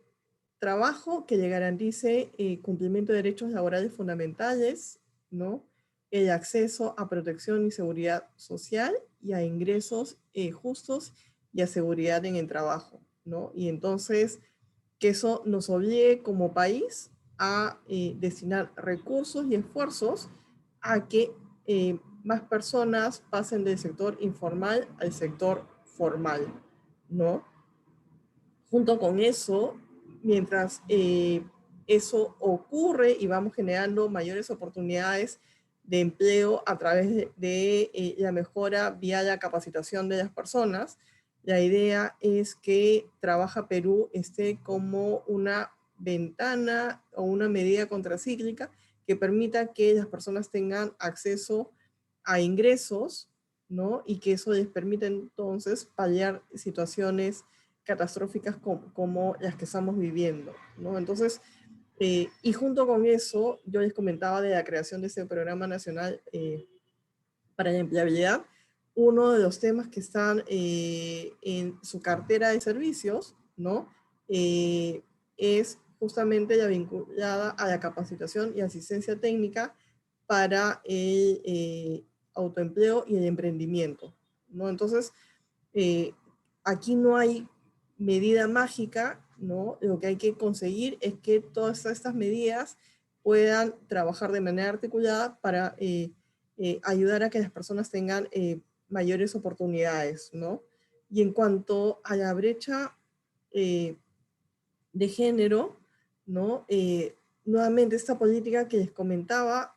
trabajo que le garantice cumplimiento de derechos laborales fundamentales, ¿no? El acceso a protección y seguridad social y a ingresos justos y a seguridad en el trabajo, ¿no? Y entonces que eso nos obligue como país a destinar recursos y esfuerzos a que más personas pasen del sector informal al sector formal, ¿no? Junto con eso, mientras eso ocurre y vamos generando mayores oportunidades de empleo a través de la mejora vía la capacitación de las personas, la idea es que Trabaja Perú esté como una ventana o una medida contracíclica que permita que las personas tengan acceso a ingresos, ¿no? Y que eso les permita entonces paliar situaciones catastróficas como las que estamos viviendo, ¿no? Entonces, y junto con eso, yo les comentaba de la creación de este programa nacional para la empleabilidad. Uno de los temas que están en su cartera de servicios, ¿no? Es justamente la vinculada a la capacitación y asistencia técnica para el autoempleo y el emprendimiento, ¿no? Entonces, Aquí no hay medida mágica, ¿no? Lo que hay que conseguir es que todas estas medidas puedan trabajar de manera articulada para ayudar a que las personas tengan mayores oportunidades, ¿no? Y en cuanto a la brecha de género, ¿no? Nuevamente esta política que les comentaba,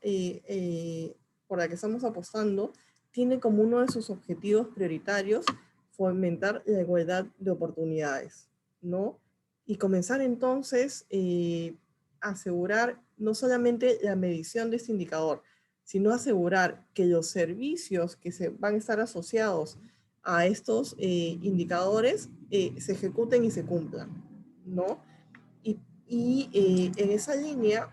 por la que estamos apostando, tiene como uno de sus objetivos prioritarios fomentar la igualdad de oportunidades, ¿no? Y comenzar entonces a asegurar no solamente la medición de este indicador, sino asegurar que los servicios que se van a estar asociados a estos indicadores se ejecuten y se cumplan, ¿no? Y en esa línea,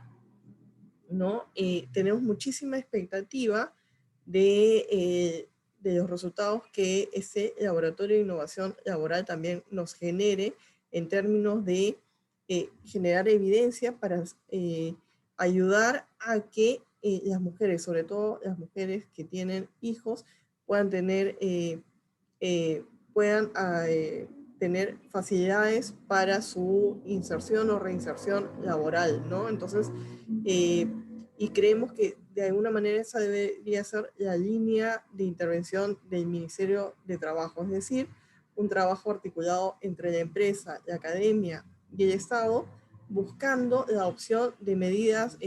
¿no? Tenemos muchísima expectativa de los resultados que ese laboratorio de innovación laboral también nos genere en términos de generar evidencia para ayudar a que las mujeres, sobre todo las mujeres que tienen hijos, puedan tener, puedan tener facilidades para su inserción o reinserción laboral, ¿no? Entonces, y creemos que de alguna manera esa debería ser la línea de intervención del Ministerio de Trabajo, es decir, un trabajo articulado entre la empresa, la academia y el Estado, buscando la opción de medidas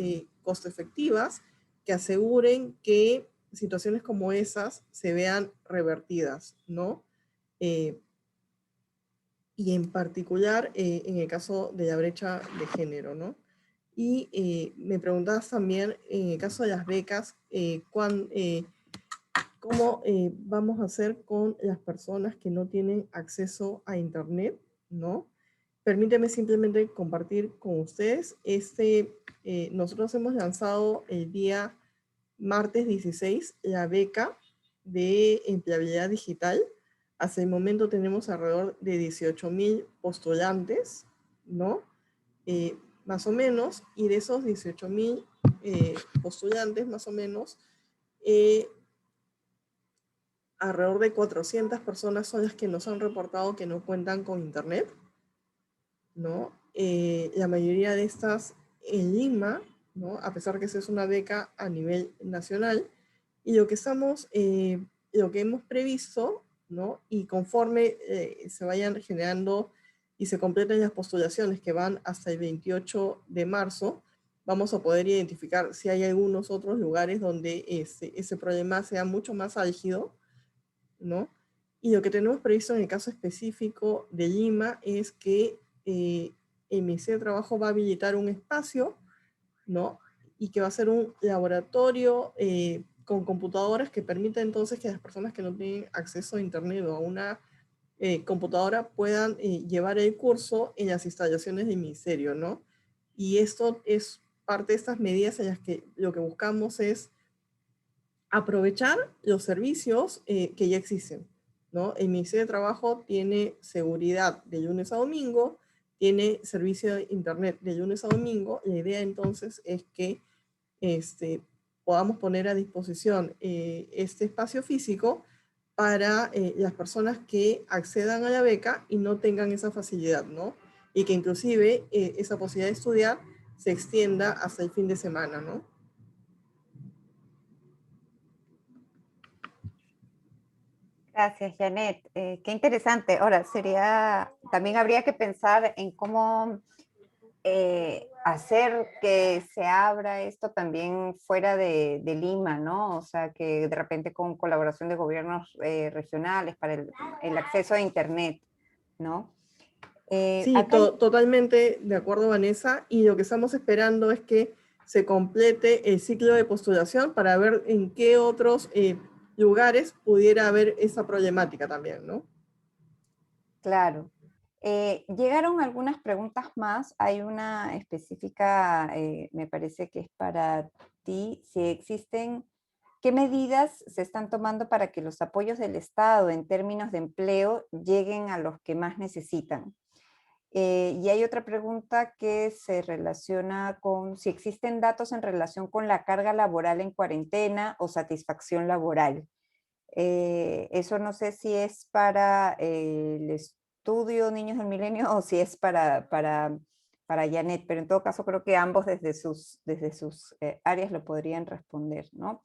costo efectivas que aseguren que situaciones como esas se vean revertidas, ¿no? Y en particular en el caso de la brecha de género, ¿no? Y me preguntabas también, en el caso de las becas, ¿cómo vamos a hacer con las personas que no tienen acceso a Internet, ¿no? Permíteme simplemente compartir con ustedes. Nosotros hemos lanzado el día martes 16 la beca de empleabilidad digital. Hasta el momento tenemos alrededor de 18,000 postulantes, ¿no? Más o menos, y de esos 18,000 postulantes, más o menos, alrededor de 400 personas son las que nos han reportado que no cuentan con Internet, ¿no? La mayoría de estas en Lima, ¿no? A pesar que esa es una beca a nivel nacional, y lo que hemos previsto, ¿no? Y conforme se vayan generando y se completen las postulaciones que van hasta el 28 de marzo, vamos a poder identificar si hay algunos otros lugares donde ese problema sea mucho más álgido, ¿no? Y lo que tenemos previsto en el caso específico de Lima es que el Ministerio de Trabajo va a habilitar un espacio, ¿no? Y que va a ser un laboratorio con computadoras que permita entonces que las personas que no tienen acceso a Internet o a una computadora puedan llevar el curso en las instalaciones del Ministerio, ¿no? Y esto es parte de estas medidas en las que lo que buscamos es aprovechar los servicios que ya existen, ¿no? El Ministerio de Trabajo tiene seguridad de lunes a domingo, tiene servicio de Internet de lunes a domingo. La idea entonces es que podamos poner a disposición este espacio físico para las personas que accedan a la beca y no tengan esa facilidad, ¿no? Y que inclusive esa posibilidad de estudiar se extienda hasta el fin de semana, ¿no? Gracias, Janet. Qué interesante. Ahora, también habría que pensar en cómo hacer que se abra esto también fuera de Lima, ¿no? O sea, que de repente con colaboración de gobiernos regionales para el acceso a Internet, ¿no? Sí, totalmente de acuerdo, Vanessa. Y lo que estamos esperando es que se complete el ciclo de postulación para ver en qué otros lugares pudiera haber esa problemática también, ¿no? Claro. Llegaron algunas preguntas más. Hay una específica, me parece que es para ti. Si existen, ¿qué medidas se están tomando para que los apoyos del Estado en términos de empleo lleguen a los que más necesitan? Y hay otra pregunta que se relaciona con si existen datos en relación con la carga laboral en cuarentena o satisfacción laboral. Eso no sé si es para el estudio Niños del Milenio o si es para Janet, pero en todo caso creo que ambos desde sus áreas lo podrían responder, ¿no?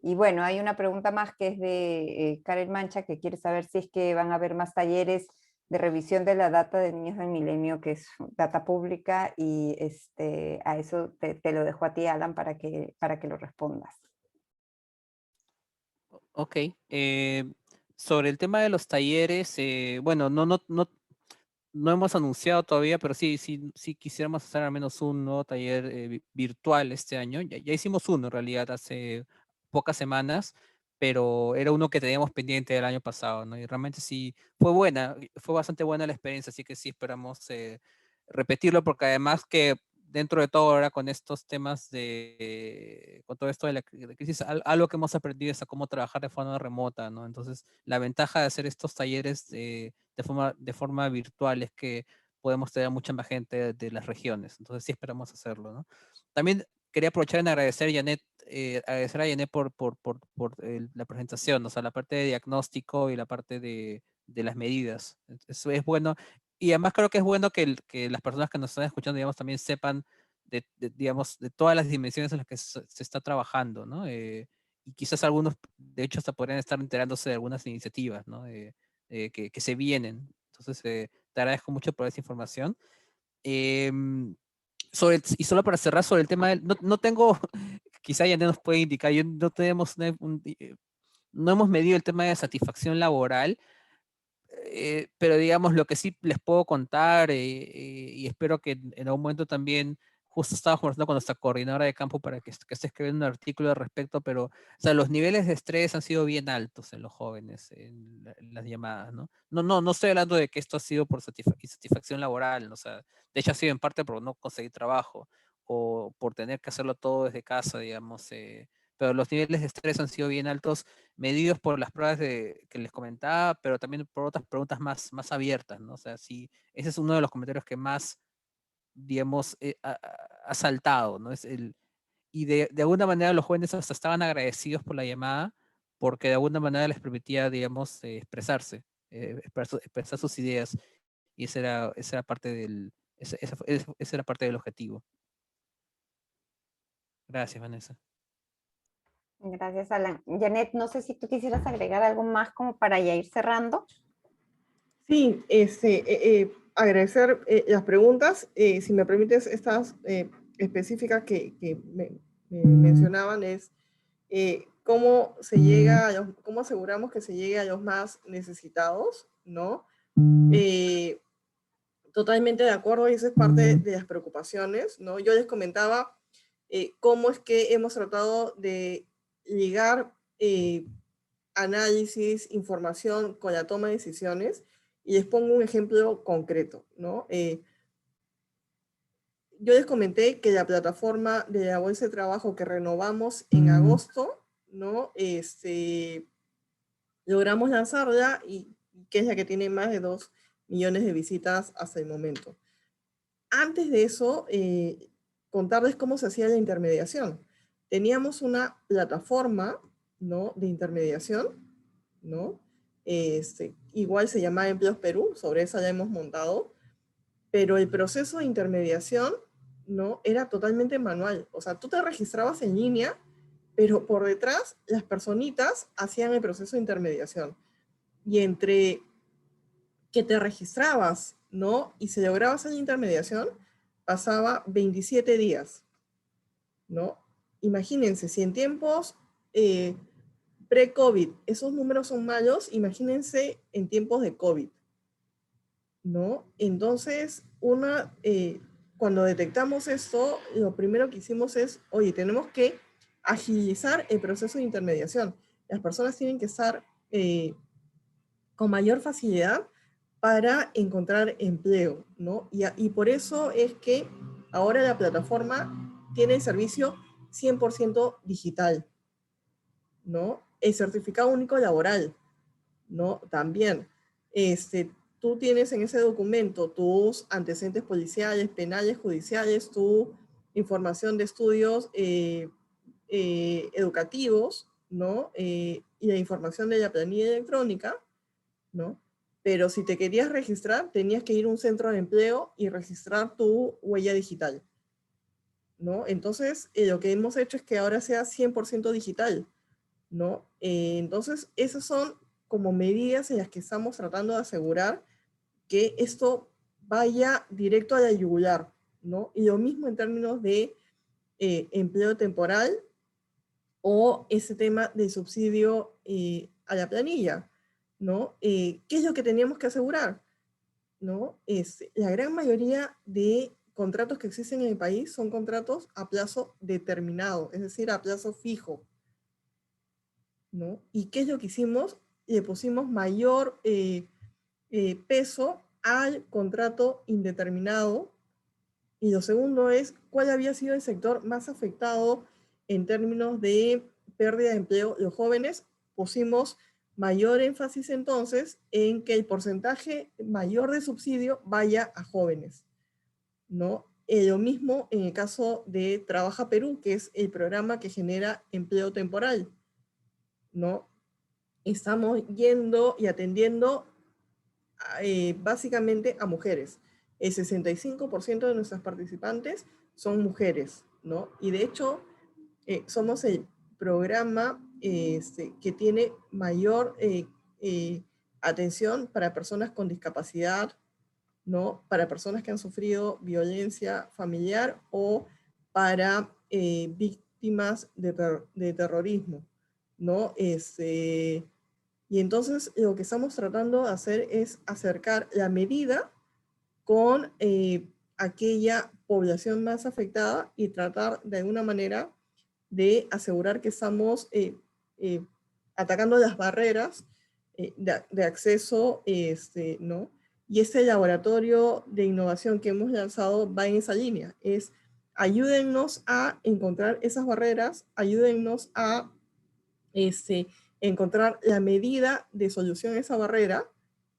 Y bueno, hay una pregunta más que es de Karen Mancha, que quiere saber si es que van a haber más talleres de revisión de la data de Niños del Milenio, que es data pública, y a eso te lo dejo a ti, Alan, para que lo respondas. Ok. Sobre el tema de los talleres, bueno, no hemos anunciado todavía, pero sí quisiéramos hacer al menos un nuevo taller virtual este año. Ya hicimos uno en realidad hace pocas semanas, pero era uno que teníamos pendiente del año pasado, ¿no? Y realmente sí fue bastante buena la experiencia, así que sí esperamos repetirlo, porque además que dentro de todo ahora con estos temas con todo esto de la crisis, algo que hemos aprendido es a cómo trabajar de forma remota, ¿no? Entonces, la ventaja de hacer estos talleres de forma virtual es que podemos tener mucha más gente de las regiones. Entonces, sí esperamos hacerlo, ¿no? También quería aprovechar en agradecer agradecer a Janet por la presentación, o sea, la parte de diagnóstico y la parte de las medidas. Eso es bueno. Y además creo que es bueno que las personas que nos están escuchando, digamos, también sepan digamos, de todas las dimensiones en las que se está trabajando, ¿no? Y quizás algunos, de hecho, hasta podrían estar enterándose de algunas iniciativas, ¿no? Que se vienen. Entonces, te agradezco mucho por esa información. Y solo para cerrar sobre el tema, no tengo, quizá ya nos puede indicar, no tenemos no hemos medido el tema de satisfacción laboral, pero digamos lo que sí les puedo contar y espero que en algún momento también, justo estaba conversando con nuestra coordinadora de campo para que esté escribiendo un artículo al respecto, pero o sea, los niveles de estrés han sido bien altos en los jóvenes, en las llamadas, ¿no? No estoy hablando de que esto ha sido por insatisfacción laboral, ¿no? O sea, de hecho ha sido en parte por no conseguir trabajo o por tener que hacerlo todo desde casa, digamos, pero los niveles de estrés han sido bien altos, medidos por las pruebas que les comentaba, pero también por otras preguntas más abiertas, ¿no? O sea, sí, ese es uno de los comentarios que más, digamos, ha saltado, ¿no? Y de alguna manera los jóvenes hasta estaban agradecidos por la llamada, porque de alguna manera les permitía, digamos, expresarse, expresar sus ideas, y esa era parte esa era parte del objetivo. Gracias, Vanessa. Gracias, Alan. Janet, no sé si tú quisieras agregar algo más como para ya ir cerrando. Sí, agradecer las preguntas. Si me permites, estas específicas que me mencionaban es cómo cómo aseguramos que se llegue a los más necesitados, ¿no? Totalmente de acuerdo, y eso es parte de las preocupaciones, ¿no? Yo les comentaba cómo es que hemos tratado de ligar análisis, información con la toma de decisiones, y les pongo un ejemplo concreto, ¿no? Yo les comenté que la plataforma de la bolsa de trabajo que renovamos en agosto, ¿no? Logramos lanzarla, y que es la que tiene más de 2 millones de visitas hasta el momento. Antes de eso, contarles cómo se hacía la intermediación. Teníamos una plataforma, ¿no?, de intermediación, ¿no? Igual se llama Empleos Perú, sobre esa ya hemos montado, pero el proceso de intermediación, ¿no?, era totalmente manual. O sea, tú te registrabas en línea, pero por detrás las personitas hacían el proceso de intermediación. Y entre que te registrabas, ¿no?, y se lograba hacer la intermediación, pasaba 27 días, ¿no? Imagínense, si en tiempos pre-COVID esos números son malos, imagínense en tiempos de COVID, ¿no? Entonces, cuando detectamos esto, lo primero que hicimos es, oye, tenemos que agilizar el proceso de intermediación. Las personas tienen que estar con mayor facilidad para encontrar empleo, ¿no? Y por eso es que ahora la plataforma tiene el servicio 100% digital, ¿no? El certificado único laboral, ¿no? También, tú tienes en ese documento tus antecedentes policiales, penales, judiciales, tu información de estudios educativos, ¿no? Y y la información de la planilla electrónica, ¿no? Pero si te querías registrar, tenías que ir a un centro de empleo y registrar tu huella digital, ¿no? Entonces, lo que hemos hecho es que ahora sea 100% digital, ¿no? Entonces, esas son como medidas en las que estamos tratando de asegurar que esto vaya directo a la yugular, ¿no? Y lo mismo en términos de empleo temporal o ese tema de subsidio a la planilla, ¿no? ¿Qué es lo que teníamos que asegurar? ¿No? La gran mayoría de contratos que existen en el país son contratos a plazo determinado, es decir, a plazo fijo, ¿no? ¿Y qué es lo que hicimos? Le pusimos mayor peso al contrato indeterminado. Y lo segundo es, ¿cuál había sido el sector más afectado en términos de pérdida de empleo? Los jóvenes. Pusimos mayor énfasis entonces en que el porcentaje mayor de subsidio vaya a jóvenes, ¿no? Lo mismo en el caso de Trabaja Perú, que es el programa que genera empleo temporal, ¿no? Estamos yendo y atendiendo básicamente a mujeres. El 65% de nuestras participantes son mujeres, ¿no? Y de hecho, somos el programa que tiene mayor atención para personas con discapacidad, ¿no? Para personas que han sufrido violencia familiar o para víctimas de terrorismo, ¿no? Y entonces lo que estamos tratando de hacer es acercar la medida con aquella población más afectada y tratar de alguna manera de asegurar que estamos eh, atacando las barreras de acceso, ¿no? Y ese laboratorio de innovación que hemos lanzado va en esa línea. Es ayúdennos a encontrar esas barreras, ayúdennos a encontrar la medida de solución a esa barrera,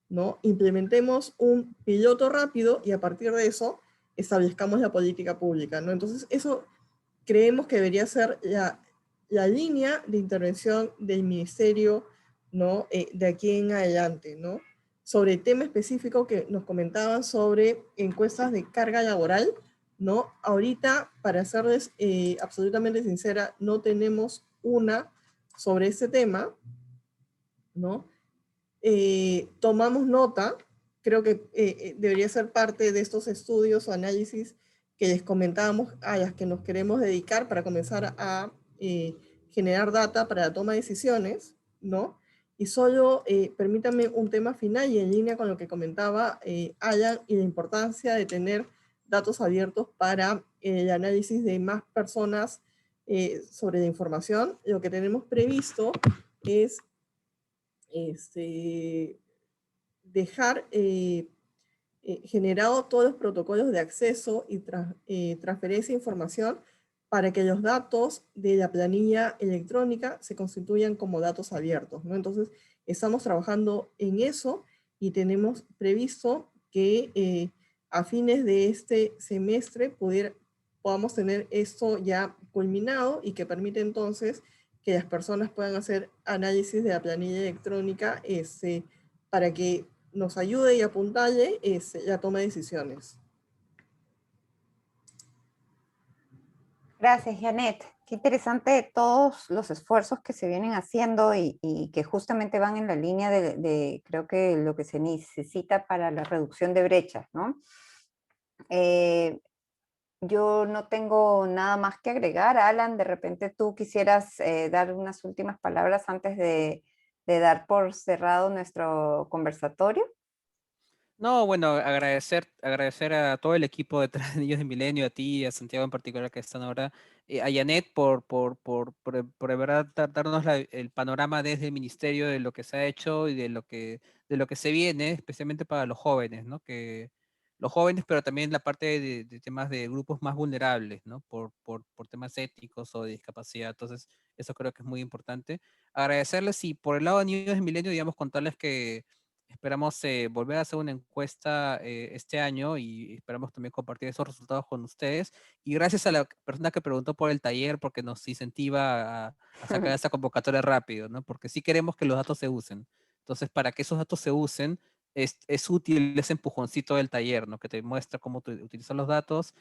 ¿no? Implementemos un piloto rápido y a partir de eso establezcamos la política pública, ¿no? Entonces, eso creemos que debería ser la línea de intervención del ministerio, ¿no? De aquí en adelante, ¿no? Sobre el tema específico que nos comentaban sobre encuestas de carga laboral, ¿no? Ahorita, para serles absolutamente sincera, no tenemos una sobre este tema, ¿no? Tomamos nota, creo que debería ser parte de estos estudios o análisis que les comentábamos a las que nos queremos dedicar para comenzar a generar data para la toma de decisiones, ¿no? Y solo permítanme un tema final y en línea con lo que comentaba Alan y la importancia de tener datos abiertos para el análisis de más personas sobre la información. Lo que tenemos previsto es dejar generado todos los protocolos de acceso y transferencia de información para que los datos de la planilla electrónica se constituyan como datos abiertos, ¿no? Entonces, estamos trabajando en eso y tenemos previsto que a fines de este semestre podamos tener esto ya culminado y que permite entonces que las personas puedan hacer análisis de la planilla electrónica para que nos ayude y apuntale la toma de decisiones. Gracias, Janet. Qué interesante todos los esfuerzos que se vienen haciendo y que justamente van en la línea creo que lo que se necesita para la reducción de brechas, ¿no? Yo no tengo nada más que agregar. Alan, de repente tú quisieras dar unas últimas palabras antes de dar por cerrado nuestro conversatorio. No, bueno, agradecer a todo el equipo detrás de Niños de Milenio, a ti, a Santiago en particular que están ahora, a Janet por de verdad darnos el panorama desde el ministerio de lo que se ha hecho y de lo que se viene, especialmente para los jóvenes, ¿no? Que los jóvenes, pero también la parte de temas de grupos más vulnerables, ¿no? Por temas éticos o de discapacidad. Entonces, eso creo que es muy importante. Agradecerles y por el lado de Niños de Milenio, digamos, contarles que Esperamos volver a hacer una encuesta este año y esperamos también compartir esos resultados con ustedes. Y gracias a la persona que preguntó por el taller, porque nos incentiva a sacar esa convocatoria rápido, ¿no? Porque sí queremos que los datos se usen. Entonces, para que esos datos se usen, es útil ese empujoncito del taller, ¿no? Que te muestra cómo utilizar los datos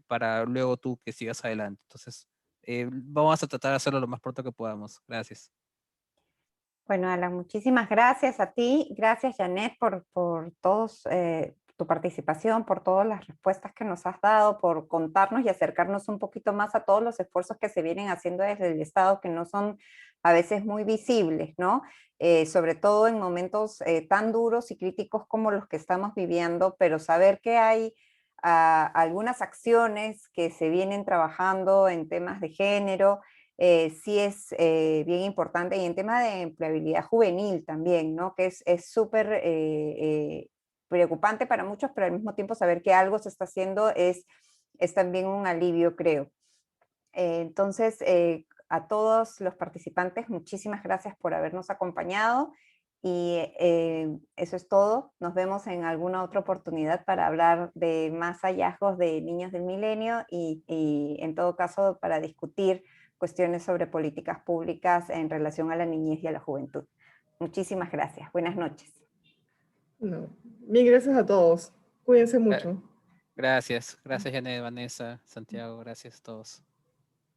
para luego tú que sigas adelante. Entonces, vamos a tratar de hacerlo lo más pronto que podamos. Gracias. Bueno, Alan, muchísimas gracias a ti. Gracias, Janet, por todos, tu participación, por todas las respuestas que nos has dado, por contarnos y acercarnos un poquito más a todos los esfuerzos que se vienen haciendo desde el Estado, que no son a veces muy visibles, ¿no? Sobre todo en momentos tan duros y críticos como los que estamos viviendo, pero saber que hay algunas acciones que se vienen trabajando en temas de género, sí es bien importante, y en tema de empleabilidad juvenil también, ¿no? Que es súper preocupante para muchos, pero al mismo tiempo saber que algo se está haciendo es también un alivio, creo. Entonces, a todos los participantes, muchísimas gracias por habernos acompañado, y eso es todo. Nos vemos en alguna otra oportunidad para hablar de más hallazgos de niños del milenio y en todo caso para discutir cuestiones sobre políticas públicas en relación a la niñez y a la juventud. Muchísimas gracias. Buenas noches. No. Bien, gracias a todos. Cuídense mucho. Gracias. Gracias, Janet, Vanessa, Santiago. Gracias a todos.